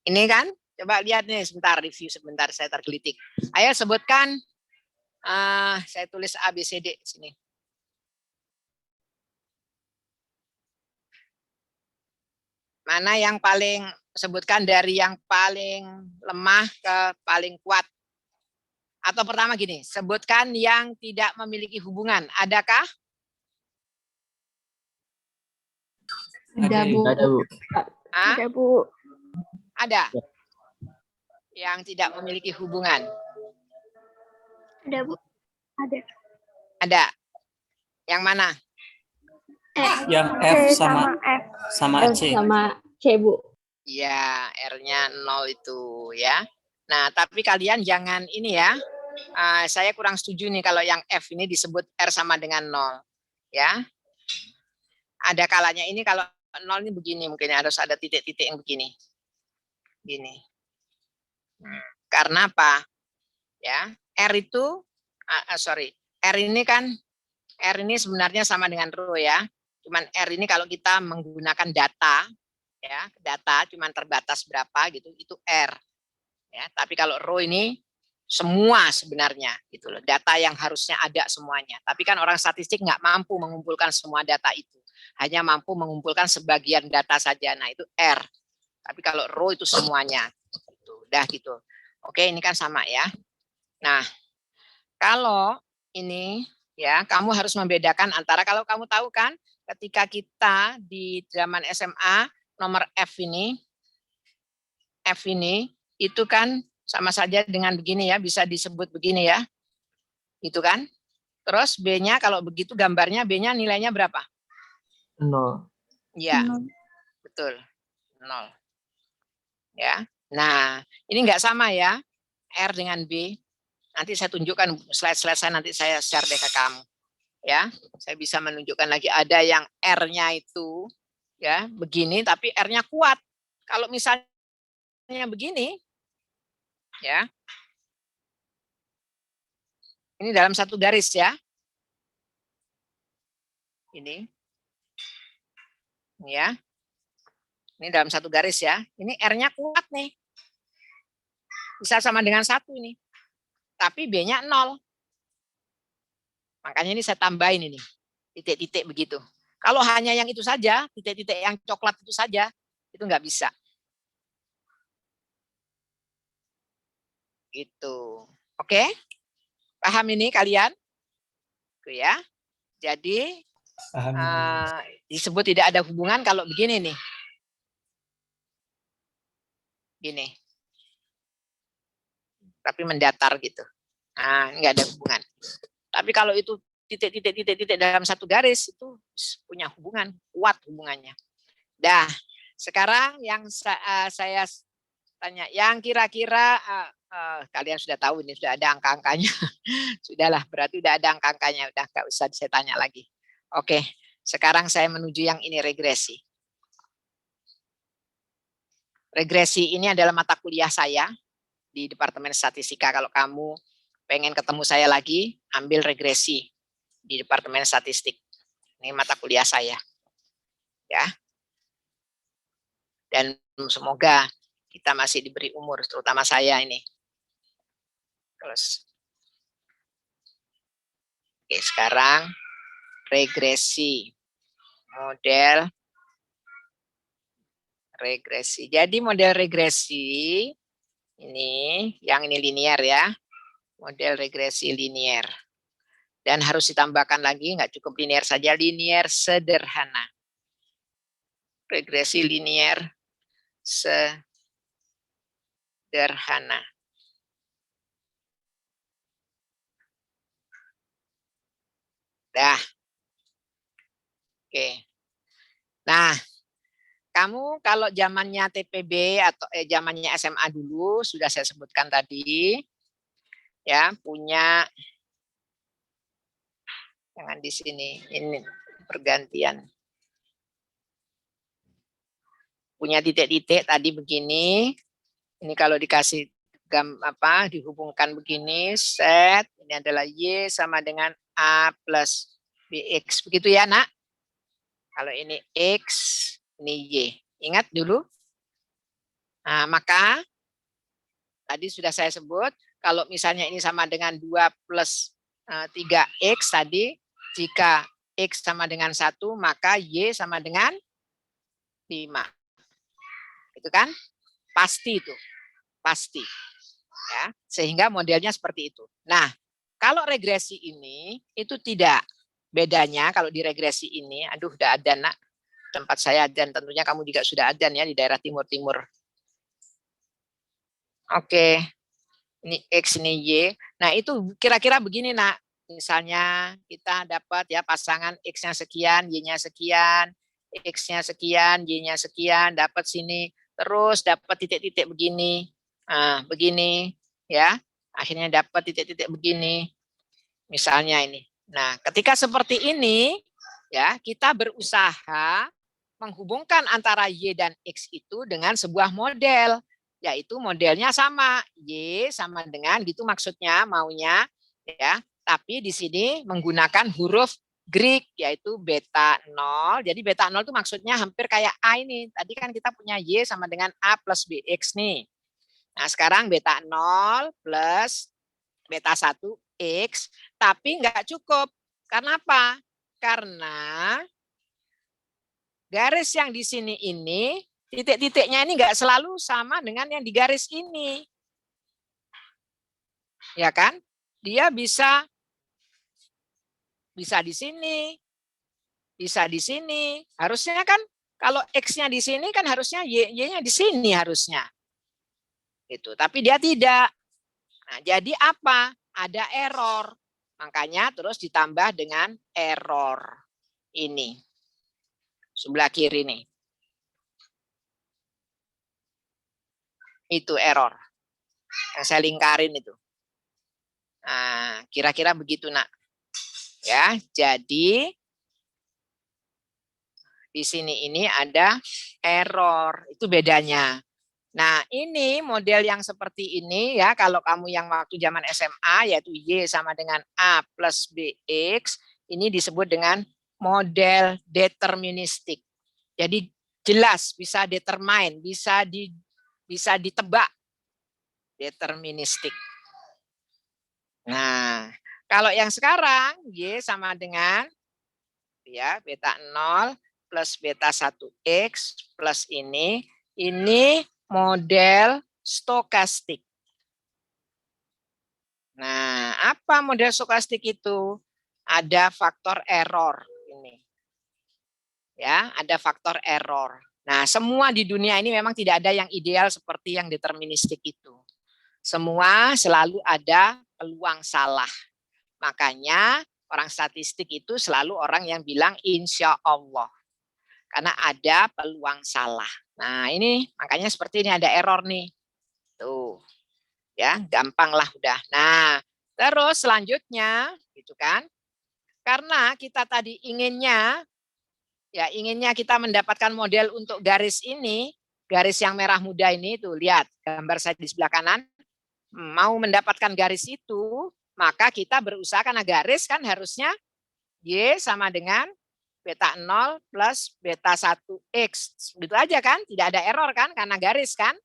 Ini kan, coba lihat nih sebentar, review sebentar, saya tergelitik. Ayo sebutkan, saya tulis A, B, C, D di sini. Mana yang paling, sebutkan dari yang paling lemah ke paling kuat. Atau pertama gini, sebutkan yang tidak memiliki hubungan. Adakah? Ada, Bu. Ada, Bu. Ah, Ada, Bu. ada. Yang tidak memiliki hubungan. Ada, Bu. Ada. Ada. Yang mana? Yang F sama F. sama C. Sama C, Bu. Ya, R-nya 0 itu ya. Nah, tapi kalian jangan ini ya. Saya kurang setuju nih kalau yang F ini disebut R sama dengan 0. Ya. Ada kalanya ini kalau 0 ini begini, mungkin harus ada titik-titik yang begini. Gini. Karena apa? Ya, R itu R ini kan R ini sebenarnya sama dengan rho ya. Cuman R ini kalau kita menggunakan data ya, data cuman terbatas berapa gitu, itu R. Ya, tapi kalau rho ini semua sebenarnya gitu loh, data yang harusnya ada semuanya. Tapi kan orang statistik nggak mampu mengumpulkan semua data itu. Hanya mampu mengumpulkan sebagian data saja. Nah, itu R. Tapi kalau rho itu semuanya. Gitu. Udah gitu. Oke, ini kan sama ya. Nah, kalau ini ya, kamu harus membedakan antara, kalau kamu tahu kan ketika kita di zaman SMA nomor F ini itu kan sama saja dengan begini ya, bisa disebut begini ya. Itu kan? Terus B-nya kalau begitu gambarnya B-nya nilainya berapa? 0. Iya. Betul. 0. Ya. Nah, ini enggak sama ya. R dengan B. Nanti saya tunjukkan slide-slide saya, nanti saya share deh ke kamu. Ya, saya bisa menunjukkan lagi ada yang R-nya itu ya begini tapi R-nya kuat. Kalau misalnya begini ya. Ini dalam satu garis ya. Ini. Ya. Ini dalam satu garis ya. Ini R-nya kuat nih. Bisa sama dengan 1 ini. Tapi B-nya 0. Makanya ini saya tambahin ini. Titik-titik begitu. Kalau hanya yang itu saja, titik-titik yang coklat itu saja, itu nggak bisa. Gitu. Oke? Paham ini kalian? Itu ya. Jadi Paham. disebut tidak ada hubungan kalau begini nih. Gini. Tapi mendatar gitu. Nah, nggak ada hubungan. Tapi kalau itu titik dalam satu garis itu punya hubungan, kuat hubungannya. Dah, sekarang yang saya tanya, yang kira-kira kalian sudah tahu ini, sudah ada angka-angkanya. Sudahlah, berarti udah ada angka-angkanya, udah nggak usah saya tanya lagi. Oke, sekarang saya menuju yang ini, regresi. Regresi ini adalah mata kuliah saya di Departemen Statistika. Kalau kamu pengen ketemu saya lagi, ambil regresi di Departemen Statistik. Ini mata kuliah saya. Ya. Dan semoga kita masih diberi umur, terutama saya ini. Terus. Oke, sekarang regresi. Model regresi. Jadi model regresi ini, yang ini linear ya. Model regresi linear. Dan harus ditambahkan lagi, nggak cukup linear saja, linear sederhana. Regresi linear sederhana. Dah. Oke. Nah, kamu kalau zamannya TPB atau zamannya SMA dulu, sudah saya sebutkan tadi, ya, punya, jangan di sini, ini pergantian. Punya titik-titik tadi begini. Ini kalau dikasih dihubungkan begini, set, ini adalah Y sama dengan A plus BX. Begitu ya, Nak? Kalau ini X, ini Y. Ingat dulu? Nah, maka tadi sudah saya sebut, kalau misalnya ini sama dengan 2 plus 3X tadi, jika X sama dengan 1, maka Y sama dengan 5. Itu kan? Pasti itu. Pasti. Ya, sehingga modelnya seperti itu. Nah, kalau regresi ini, itu tidak. Bedanya kalau di regresi ini, aduh udah adzan, Nak. Tempat saya adzan, tentunya kamu juga sudah adzan ya di daerah timur-timur. Oke. Ini X, ini Y. Nah, itu kira-kira begini, Nak. Misalnya kita dapat ya pasangan X-nya sekian, Y-nya sekian, X-nya sekian, Y-nya sekian, dapat sini, terus dapat titik-titik begini. Nah, begini ya. Akhirnya dapat titik-titik begini. Misalnya ini. Nah, ketika seperti ini ya, kita berusaha menghubungkan antara Y dan X itu dengan sebuah model, yaitu modelnya sama, Y sama dengan gitu maksudnya maunya ya, tapi di sini menggunakan huruf Greek yaitu beta 0. Jadi beta 0 itu maksudnya hampir kayak A ini. Tadi kan kita punya Y sama dengan A plus BX nih. Nah, sekarang beta 0 plus beta 1 X, tapi nggak cukup. Karena apa? Karena garis yang di sini ini, titik-titiknya ini nggak selalu sama dengan yang di garis ini. Ya kan? Dia bisa di sini, bisa di sini. Harusnya kan kalau X-nya di sini kan harusnya Y-nya di sini harusnya. Gitu. Tapi dia tidak. Nah, jadi apa? Ada error. Makanya terus ditambah dengan error ini. Sebelah kiri nih. Itu error. Yang saya lingkarin itu. Nah, kira-kira begitu, Nak. Ya, jadi di sini ini ada error. Itu bedanya. Nah, ini model yang seperti ini ya, kalau kamu yang waktu zaman SMA yaitu Y sama dengan A plus BX, ini disebut dengan model deterministik. Jadi jelas, bisa determine, bisa ditebak. Deterministik. Nah, kalau yang sekarang Y sama dengan ya beta 0 plus beta 1X plus ini model stokastik. Nah, apa model stokastik itu? Ada faktor error ini. Ya, ada faktor error. Nah, semua di dunia ini memang tidak ada yang ideal seperti yang deterministik itu. Semua selalu ada peluang salah. Makanya orang statistik itu selalu orang yang bilang insya Allah. Karena ada peluang salah. Nah ini makanya seperti ini ada error nih. Tuh. Ya, gampang lah udah. Nah, terus selanjutnya gitu kan. Karena kita tadi inginnya kita mendapatkan model untuk garis ini, garis yang merah muda ini tuh lihat gambar saya di sebelah kanan. Mau mendapatkan garis itu, maka kita berusaha karena garis kan harusnya Y sama dengan beta 0 plus beta 1X. Begitu aja kan? Tidak ada error kan? Karena garis kan?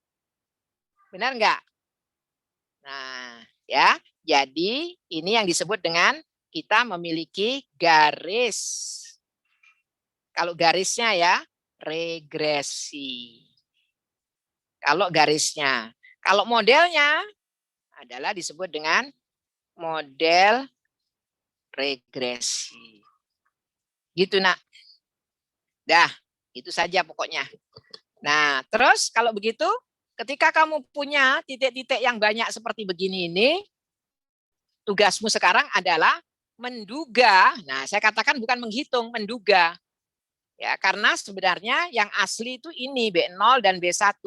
Benar enggak? Nah, ya. Jadi ini yang disebut dengan kita memiliki garis. Kalau garisnya ya regresi. Kalau garisnya. Kalau modelnya adalah disebut dengan model regresi. Gitu nak. Dah, itu saja pokoknya. Nah, terus kalau begitu, ketika kamu punya titik-titik yang banyak seperti begini ini, tugasmu sekarang adalah menduga. Nah, saya katakan bukan menghitung, menduga. Ya, karena sebenarnya yang asli itu ini B0 dan B1.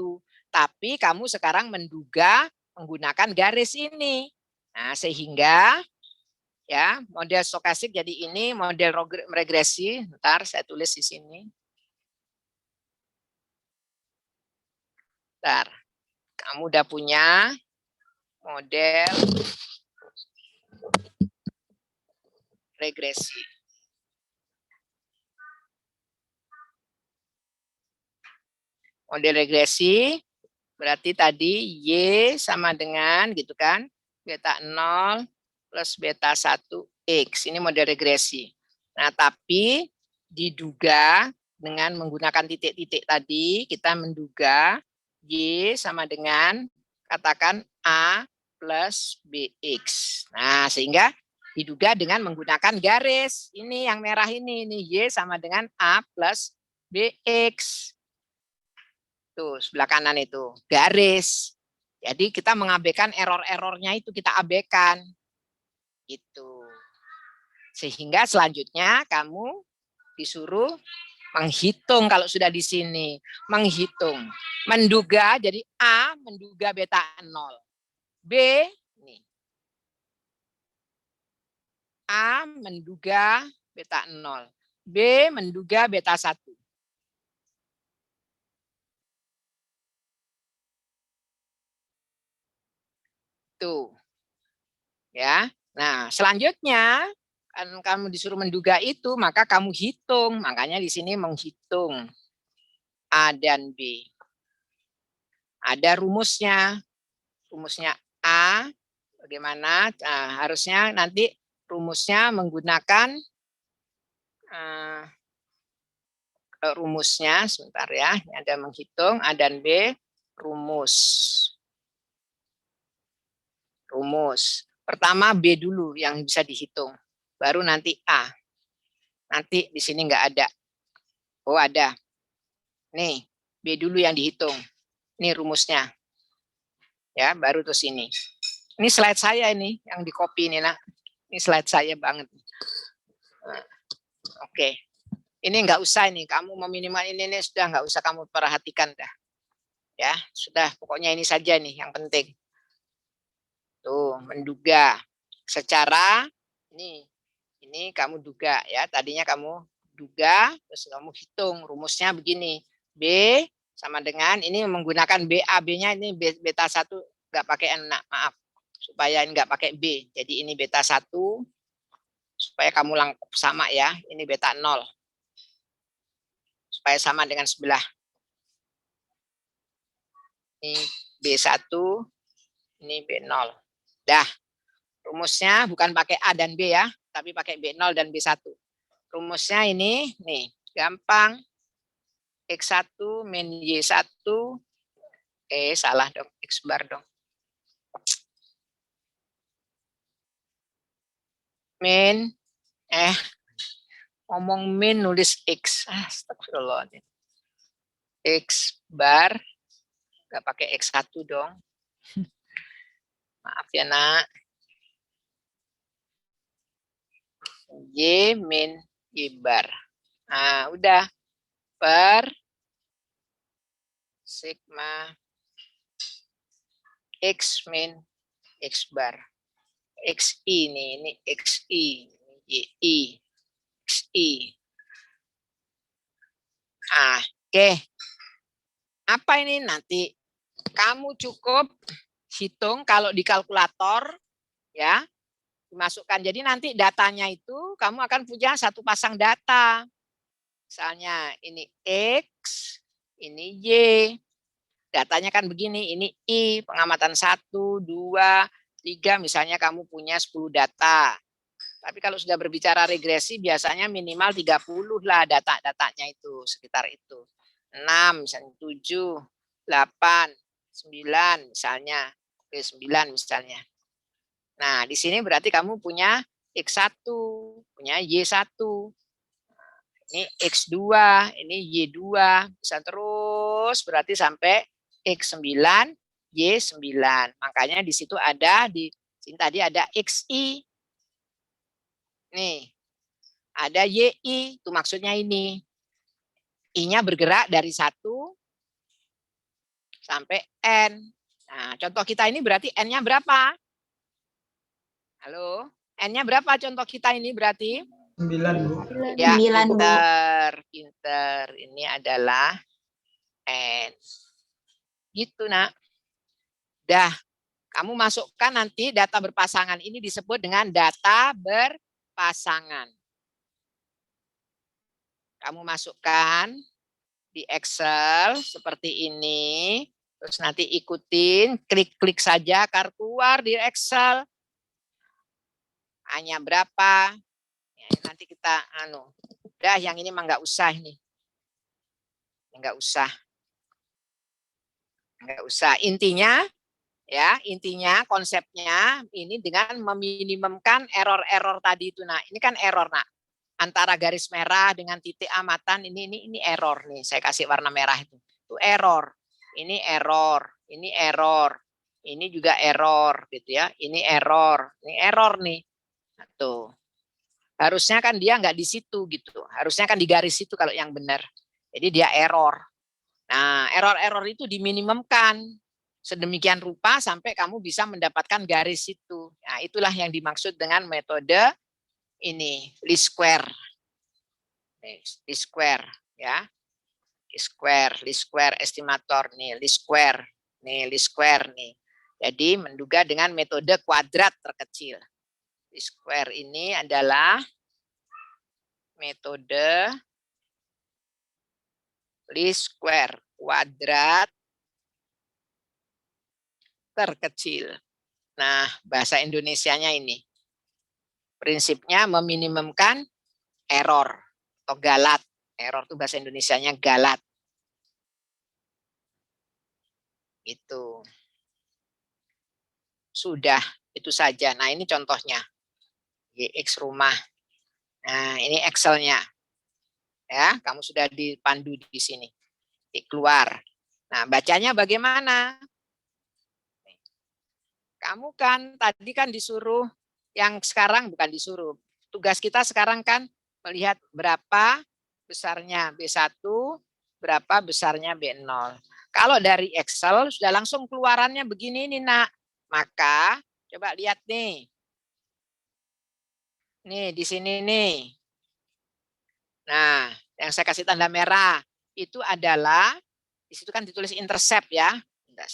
Tapi kamu sekarang menduga menggunakan garis ini. Nah, sehingga ya model stokastik jadi ini model regresi. Ntar saya tulis di sini. Ntar, kamu udah punya model regresi. Model regresi berarti tadi Y sama dengan gitu kan, beta 0 plus beta 1X. Ini model regresi. Nah, tapi diduga dengan menggunakan titik-titik tadi, kita menduga Y sama dengan katakan A plus BX. Nah, sehingga diduga dengan menggunakan garis. Ini yang merah ini Y sama dengan A plus BX. Tuh, sebelah kanan itu, garis. Jadi kita mengabaikan error-errornya itu, kita abaikan. Itu. Sehingga selanjutnya kamu disuruh menghitung kalau sudah di sini. Menghitung. Menduga, jadi A menduga beta 0. B, nih. A menduga beta 0. B menduga beta 1. Tuh. Ya. Nah, selanjutnya kan kamu disuruh menduga itu, maka kamu hitung. Makanya di sini menghitung A dan B. Ada rumusnya. Rumusnya A bagaimana? Nah, harusnya nanti rumusnya menggunakan rumusnya sebentar ya. Ini ada menghitung A dan B, rumus. Rumus. Pertama B dulu yang bisa dihitung. Baru nanti A. Nanti di sini enggak ada. Oh, ada. Nih, B dulu yang dihitung. Ini rumusnya. Ya, baru terus ini. Ini slide saya ini yang di copy ini, Nak. Ini slide saya banget. Nah, oke. Ini enggak usah ini, kamu meminimal ini sudah enggak usah kamu perhatikan dah. Ya, sudah pokoknya ini saja nih yang penting. Tuh, menduga secara ini kamu duga ya. Tadinya kamu duga terus kamu hitung rumusnya begini. B sama dengan ini menggunakan BA-B-nya ini beta 1 enggak pakai N, maaf. Supaya enggak pakai B. Jadi ini beta 1 supaya kamu lengkap sama ya. Ini beta 0. Supaya sama dengan sebelah. Ini B1, ini B0. Dah, rumusnya bukan pakai A dan B ya, tapi pakai B0 dan B1. Rumusnya ini, nih, gampang. X1 min Y1, salah dong, X bar dong. Min, ngomong min nulis X. Astagfirullah. X bar, nggak pakai X1 dong. Maaf ya, Nak. Y min Y bar. Nah, udah. Per sigma X min X bar. XI nih, ini XI. YI. XI. Oke. Apa ini nanti? Kamu cukup hitung kalau di kalkulator, ya, dimasukkan. Jadi nanti datanya itu kamu akan punya satu pasang data. Misalnya ini X, ini Y. Datanya kan begini, ini I, pengamatan 1, 2, 3, misalnya kamu punya 10 data. Tapi kalau sudah berbicara regresi biasanya minimal 30 lah data-datanya itu, sekitar itu. 6, misalnya 7, 8, 9 misalnya. Oke, 9 misalnya. Nah, di sini berarti kamu punya X1, punya Y1. Ini X2, ini Y2, bisa terus berarti sampai X9, Y9. Makanya di situ ada, di sini tadi ada XI. Nih, ada YI, itu maksudnya ini. I-nya bergerak dari 1 sampai N. Nah, contoh kita ini berarti N-nya berapa? Halo? N-nya berapa contoh kita ini berarti? 9, Bu. Ya, 9, Bu. pinter. Ini adalah N. Gitu, nak. Dah, kamu masukkan nanti data berpasangan ini disebut dengan data berpasangan. Kamu masukkan di Excel seperti ini. Terus nanti ikutin, klik-klik saja keluar di Excel. Hanya berapa? Ya, nanti kita udah yang ini mah nggak usah ini. Nggak usah. Nggak usah. Intinya konsepnya ini dengan meminimumkan error-error tadi itu. Nah, ini kan error, nak. Antara garis merah dengan titik amatan ini error nih. Saya kasih warna merah itu. Itu error. Ini error. Ini error. Ini juga error gitu ya. Ini error. Ini error nih. Nah, tuh. Harusnya kan dia nggak di situ gitu. Harusnya kan di garis itu kalau yang benar. Jadi dia error. Nah, error-error itu diminimumkan sedemikian rupa sampai kamu bisa mendapatkan garis itu. Nah, itulah yang dimaksud dengan metode ini, least square. Least square ya. Least square estimator nih, least square. Nih, least square nih. Jadi menduga dengan metode kuadrat terkecil. Least square ini adalah metode least square, kuadrat terkecil. Nah, bahasa Indonesianya ini. Prinsipnya meminimumkan error atau galat. Error itu bahasa Indonesianya galat. Itu. Sudah, itu saja. Nah, ini contohnya. YX rumah. Nah, ini Excel-nya. Ya, kamu sudah dipandu di sini. Keluar. Nah, bacanya bagaimana? Kamu kan tadi kan disuruh, yang sekarang bukan disuruh. Tugas kita sekarang kan melihat berapa besarnya B1, berapa besarnya B0. Kalau dari Excel sudah langsung keluarannya begini nih, nak. Maka coba lihat nih. Nih di sini nih. Nah, yang saya kasih tanda merah itu adalah di situ kan ditulis intercept ya. Enggak,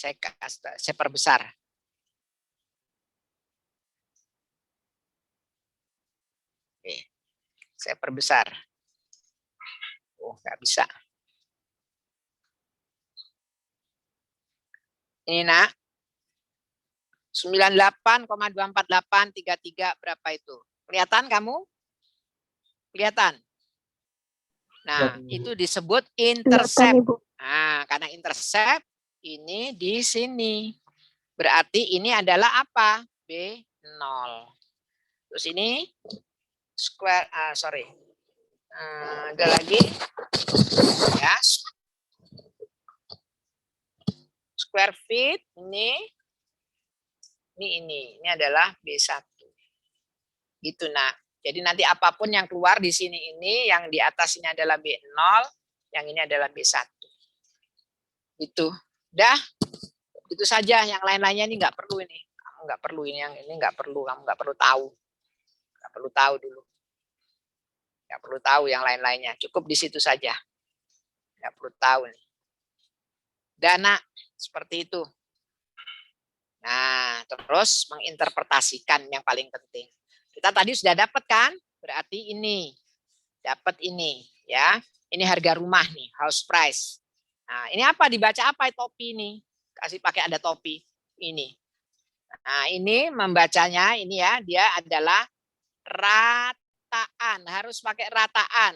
saya perbesar. Oke. Saya perbesar. Oh, nggak bisa. Ini, nak. 98,24833 berapa itu? Kelihatan kamu? Kelihatan? Nah, itu disebut intercept. Nah, karena intercept ini di sini. Berarti ini adalah apa? B0. Terus ini square, ada lagi. Ya. Square feet ini adalah B1. Gitu, nak. Jadi nanti apapun yang keluar di sini ini, yang di atas ini adalah B0, yang ini adalah B1. Itu. Udah. Itu saja, yang lain-lainnya ini nggak perlu ini. Kamu nggak perlu ini, yang ini nggak perlu, kamu nggak perlu tahu. Nggak perlu tahu dulu. Nggak perlu tahu yang lain-lainnya. Cukup di situ saja. Nggak perlu tahu nih. Dana seperti itu. Nah, terus menginterpretasikan yang paling penting. Kita tadi sudah dapat kan? Berarti ini. Dapat ini, ya. Ini harga rumah nih, house price. Nah, ini apa? Dibaca apa topi ini? Kasih pakai ada topi ini. Nah, ini membacanya ini ya, dia adalah rataan, harus pakai rataan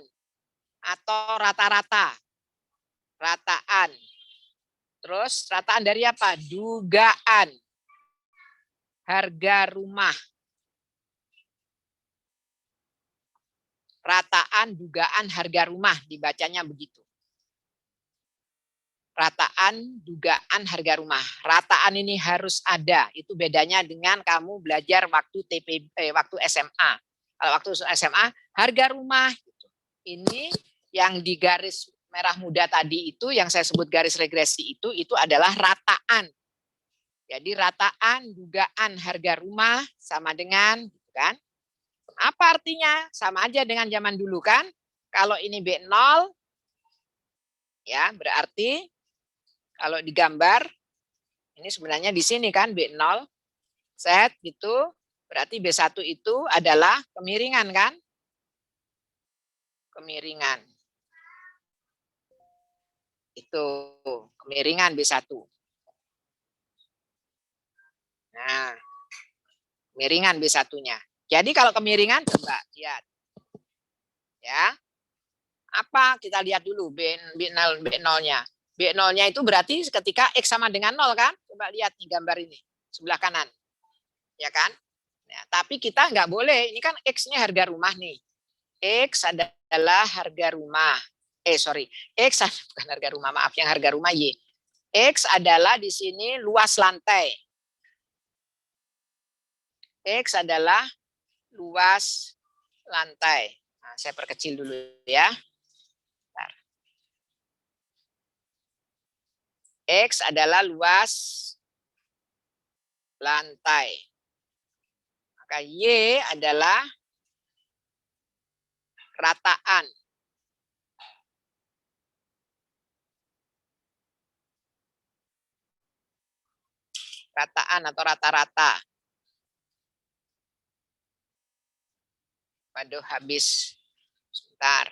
atau rata-rata. Rataan. Terus rataan dari apa? Dugaan harga rumah. Rataan dugaan harga rumah dibacanya begitu. Rataan dugaan harga rumah. Rataan ini harus ada. Itu bedanya dengan kamu belajar waktu waktu SMA. Kalau waktu SMA harga rumah ini yang di garis merah muda tadi itu yang saya sebut garis regresi itu adalah rataan. Jadi rataan dugaan harga rumah sama dengan kan? Apa artinya? Sama aja dengan zaman dulu kan? Kalau ini B0 ya berarti kalau digambar ini sebenarnya di sini kan B0 set gitu, berarti B1 itu adalah kemiringan kan? Kemiringan. Itu kemiringan B1. Nah, kemiringan B1-nya. Jadi kalau kemiringan coba lihat. Ya. Apa? Kita lihat dulu B0-nya. B0-nya itu berarti ketika X sama dengan 0 kan? Coba lihat nih gambar ini. Sebelah kanan. Ya kan? Nah, tapi kita nggak boleh. Ini kan X-nya harga rumah nih. X adalah harga rumah. X bukan harga rumah, maaf, yang harga rumah Y. X adalah di sini luas lantai. X adalah luas lantai. Nah, saya perkecil dulu ya. Bentar. X adalah luas lantai. Maka Y adalah rataan. Rataan atau rata-rata. Waduh, habis. Sebentar.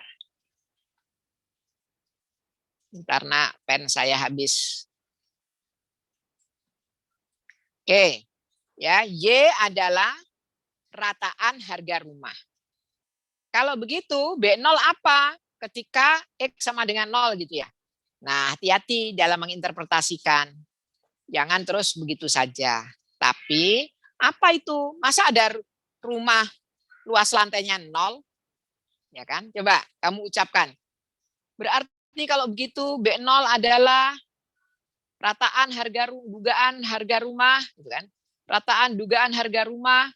Karena pen saya habis. Oke. Ya, Y adalah rataan harga rumah. Kalau begitu, B0 apa? Ketika X sama dengan 0 gitu ya. Nah, hati-hati dalam menginterpretasikan. Jangan terus begitu saja. Tapi, apa itu? Masa ada rumah luas lantainya 0? Ya kan? Coba kamu ucapkan. Berarti kalau begitu B0 adalah rataan harga dugaan harga rumah, gitu kan? Rataan dugaan harga rumah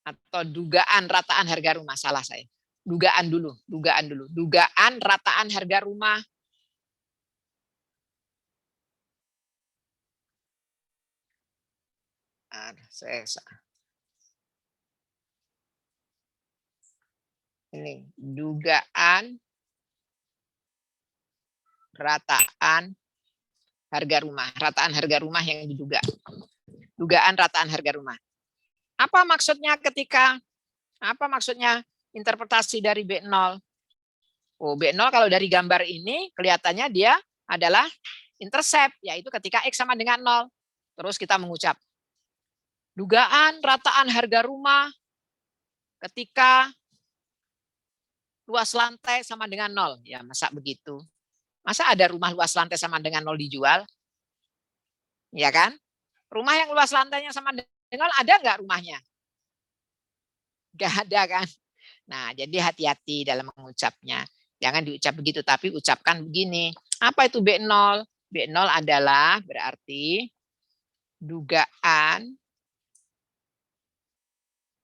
atau dugaan rataan harga rumah, salah saya. Dugaan dulu. Dugaan rataan harga rumah. Ini dugaan rataan harga rumah. Rataan harga rumah yang diduga. Dugaan rataan harga rumah. Apa maksudnya interpretasi dari B0? Oh, B0 kalau dari gambar ini kelihatannya dia adalah intercept, yaitu ketika X sama dengan 0. Terus kita mengucap dugaan rataan harga rumah ketika luas lantai sama dengan 0. Ya, masa begitu? Masa ada rumah luas lantai sama dengan 0 dijual? Ya kan? Rumah yang luas lantainya sama dengan 0 ada nggak rumahnya? Nggak ada kan? Nah, jadi hati-hati dalam mengucapnya. Jangan diucap begitu, tapi ucapkan begini. Apa itu B0? B0 adalah berarti dugaan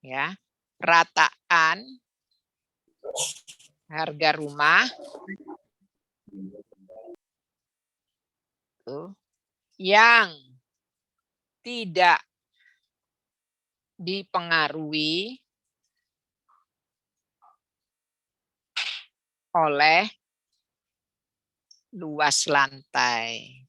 Ya, rataan harga rumah tuh, yang tidak dipengaruhi oleh luas lantai.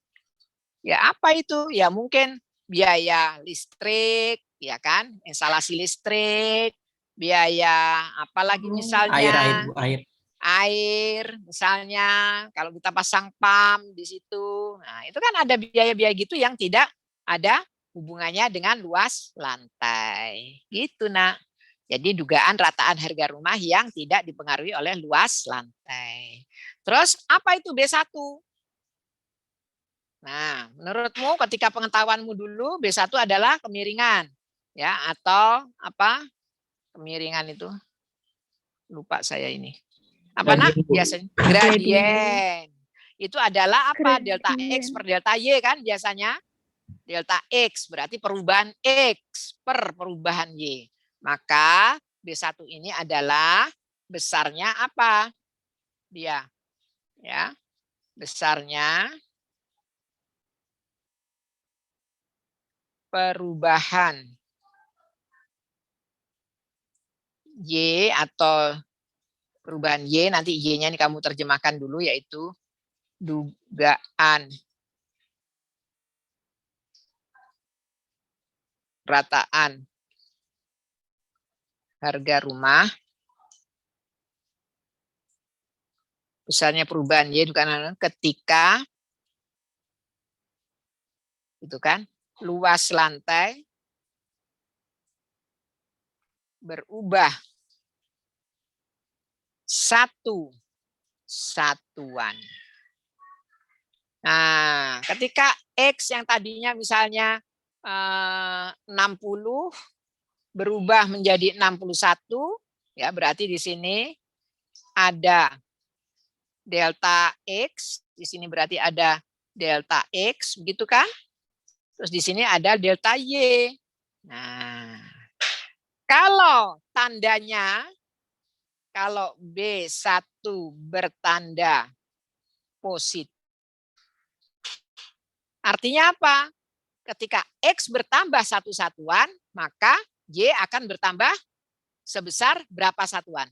Ya apa itu? Ya mungkin biaya listrik, ya kan? Instalasi listrik, biaya apalagi Air, misalnya Bu, air. air, misalnya kalau kita pasang pump di situ. Nah, itu kan ada biaya-biaya gitu yang tidak ada hubungannya dengan luas lantai. Gitu, Nak. Jadi dugaan rataan harga rumah yang tidak dipengaruhi oleh luas lantai. Terus apa itu B1? Nah, menurutmu ketika pengetahuanmu dulu B1 adalah kemiringan, ya, atau apa? Kemiringan itu lupa saya ini. Apa, Nak? Gradien, Bu. Biasanya gradien. Itu adalah apa? Delta X per delta Y kan biasanya. Delta X berarti perubahan X per perubahan Y. Maka B1 ini adalah besarnya apa? Dia, ya, besarnya perubahan Y atau perubahan Y, nanti Y-nya ini kamu terjemahkan dulu, yaitu dugaan rataan harga rumah. Besarnya perubahan Y dugaan ketika itu kan luas lantai berubah satu satuan. Nah, ketika X yang tadinya misalnya 60 berubah menjadi 61, ya berarti di sini ada delta X, di sini berarti ada delta X, begitu kan? Terus di sini ada delta Y. Nah, kalau tandanya, kalau B1 bertanda positif, artinya apa? Ketika X bertambah satu satuan, maka Y akan bertambah sebesar berapa satuan?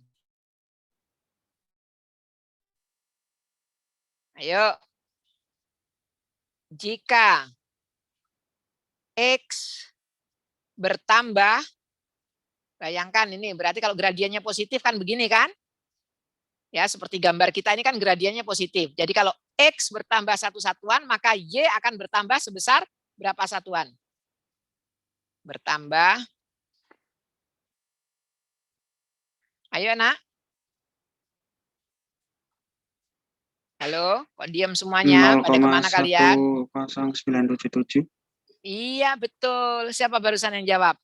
Ayo. Jika X bertambah, bayangkan ini berarti kalau gradiennya positif kan begini kan? Ya, seperti gambar kita ini kan gradiennya positif. Jadi kalau X bertambah satu satuan, maka Y akan bertambah sebesar berapa satuan? Bertambah. Ayo, Nak. Halo, kok diam semuanya? Pada kemana kalian? 0,10977. Iya, betul. Siapa barusan yang jawab?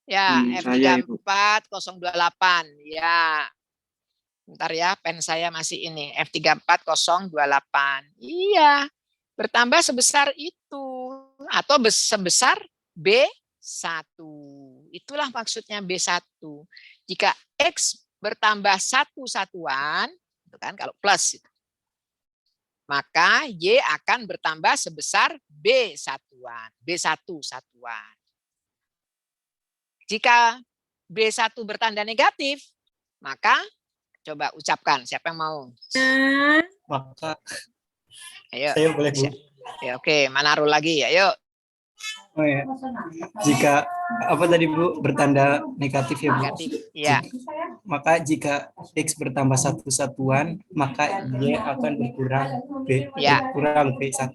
Ya, Saya, Ibu. F34028. Ya. Bentar ya, pen saya masih ini. F34028. Iya. Bertambah sebesar itu. Atau sebesar B1. Itulah maksudnya B1. Jika X bertambah satu satuan, itu kan kalau plus, maka Y akan bertambah sebesar B1 satuan. Jika B1 bertanda negatif, maka coba ucapkan, siapa yang mau? Maka Ayo. saya boleh, Bu. Ya, oke, Manarul lagi, ayo. Oh, ya. Jika apa tadi, Bu, bertanda negatif ya, Bu? Negatif, ya. Maka jika X bertambah satu satuan, maka Y akan berkurang Ya. berkurang B1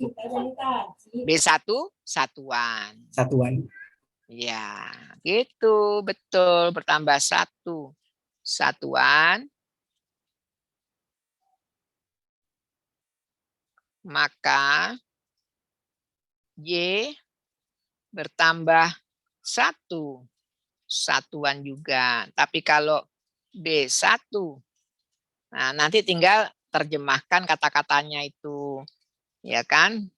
B1 satuan. satuan. Ya, gitu, betul, bertambah satu satuan. Maka Y bertambah satu satuan juga. Tapi kalau B1, nah nanti tinggal terjemahkan kata-katanya itu, ya kan?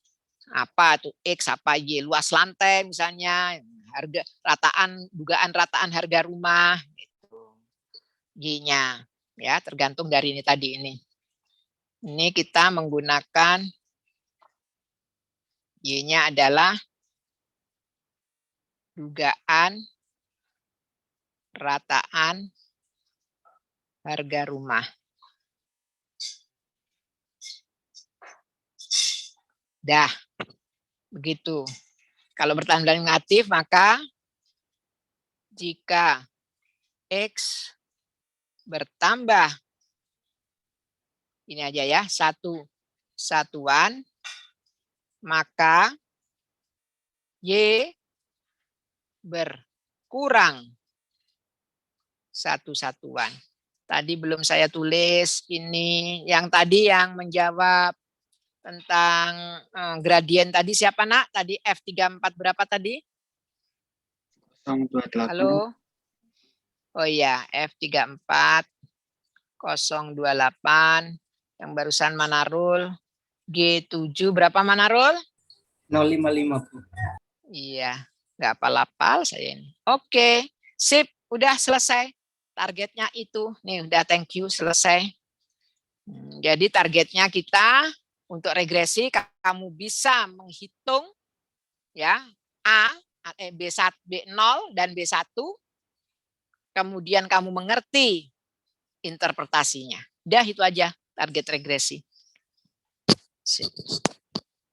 Apa tuh X, apa Y, luas lantai misalnya, harga dugaan rataan harga rumah gitu. Y-nya ya, tergantung dari ini tadi ini. Ini kita menggunakan Y-nya adalah dugaan rataan harga rumah. Dah, begitu. Kalau bertambah negatif, maka jika X bertambah, ini aja ya, satu satuan, maka Y berkurang satu satuan. Tadi belum saya tulis ini, yang tadi yang menjawab tentang gradien tadi siapa nak? Tadi F34 berapa tadi? 028. Halo? Oh iya, F34 028 yang barusan Manarul. G7 berapa Manarul? 055 Bu. Iya, nggak hafal-hafal saya ini. Oke, sip, udah selesai. Targetnya itu. Nih udah thank you, selesai. Jadi targetnya kita untuk regresi kamu bisa menghitung ya B1, B0 dan B1. Kemudian kamu mengerti interpretasinya. Udah itu aja target regresi.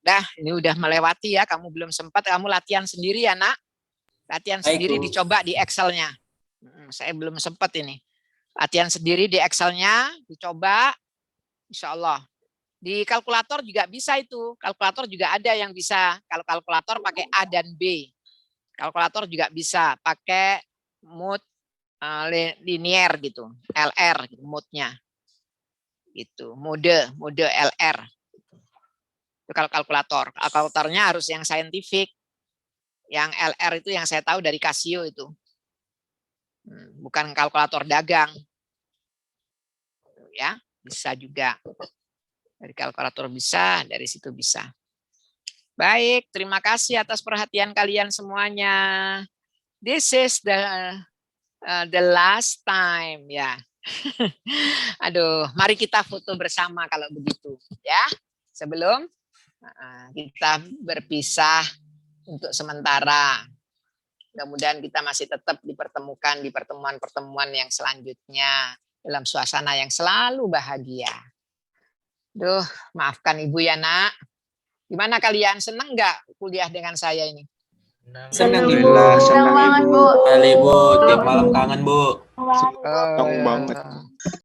Dah, ini udah melewati ya, kamu belum sempat, kamu latihan sendiri ya nak. Latihan sendiri dicoba di Excel-nya. Saya belum sempat ini. Latihan sendiri di Excel-nya, dicoba, insya Allah. Di kalkulator juga bisa itu. Kalkulator juga ada yang bisa. Kalau kalkulator pakai A dan B. Kalkulator juga bisa pakai mode linear gitu, LR gitu, mode-nya. Gitu, mode LR. Itu kalau kalkulator. Kalkulatornya harus yang saintifik. Yang LR itu yang saya tahu dari Casio itu. Bukan kalkulator dagang. Ya, bisa juga. Dari kalkulator bisa, dari situ bisa. Baik, terima kasih atas perhatian kalian semuanya. This is the last time ya. Aduh, mari kita foto bersama kalau begitu ya. Sebelum kita berpisah untuk sementara. Mudah-mudahan kita masih tetap dipertemukan di pertemuan-pertemuan yang selanjutnya dalam suasana yang selalu bahagia. Duh, maafkan Ibu ya nak. Gimana kalian, senang nggak kuliah dengan saya ini? Senang Bu. Alhamdulillah, senang banget, Ibu. Bu. Kali Bu, tiap malam kangen Bu. Senang banget.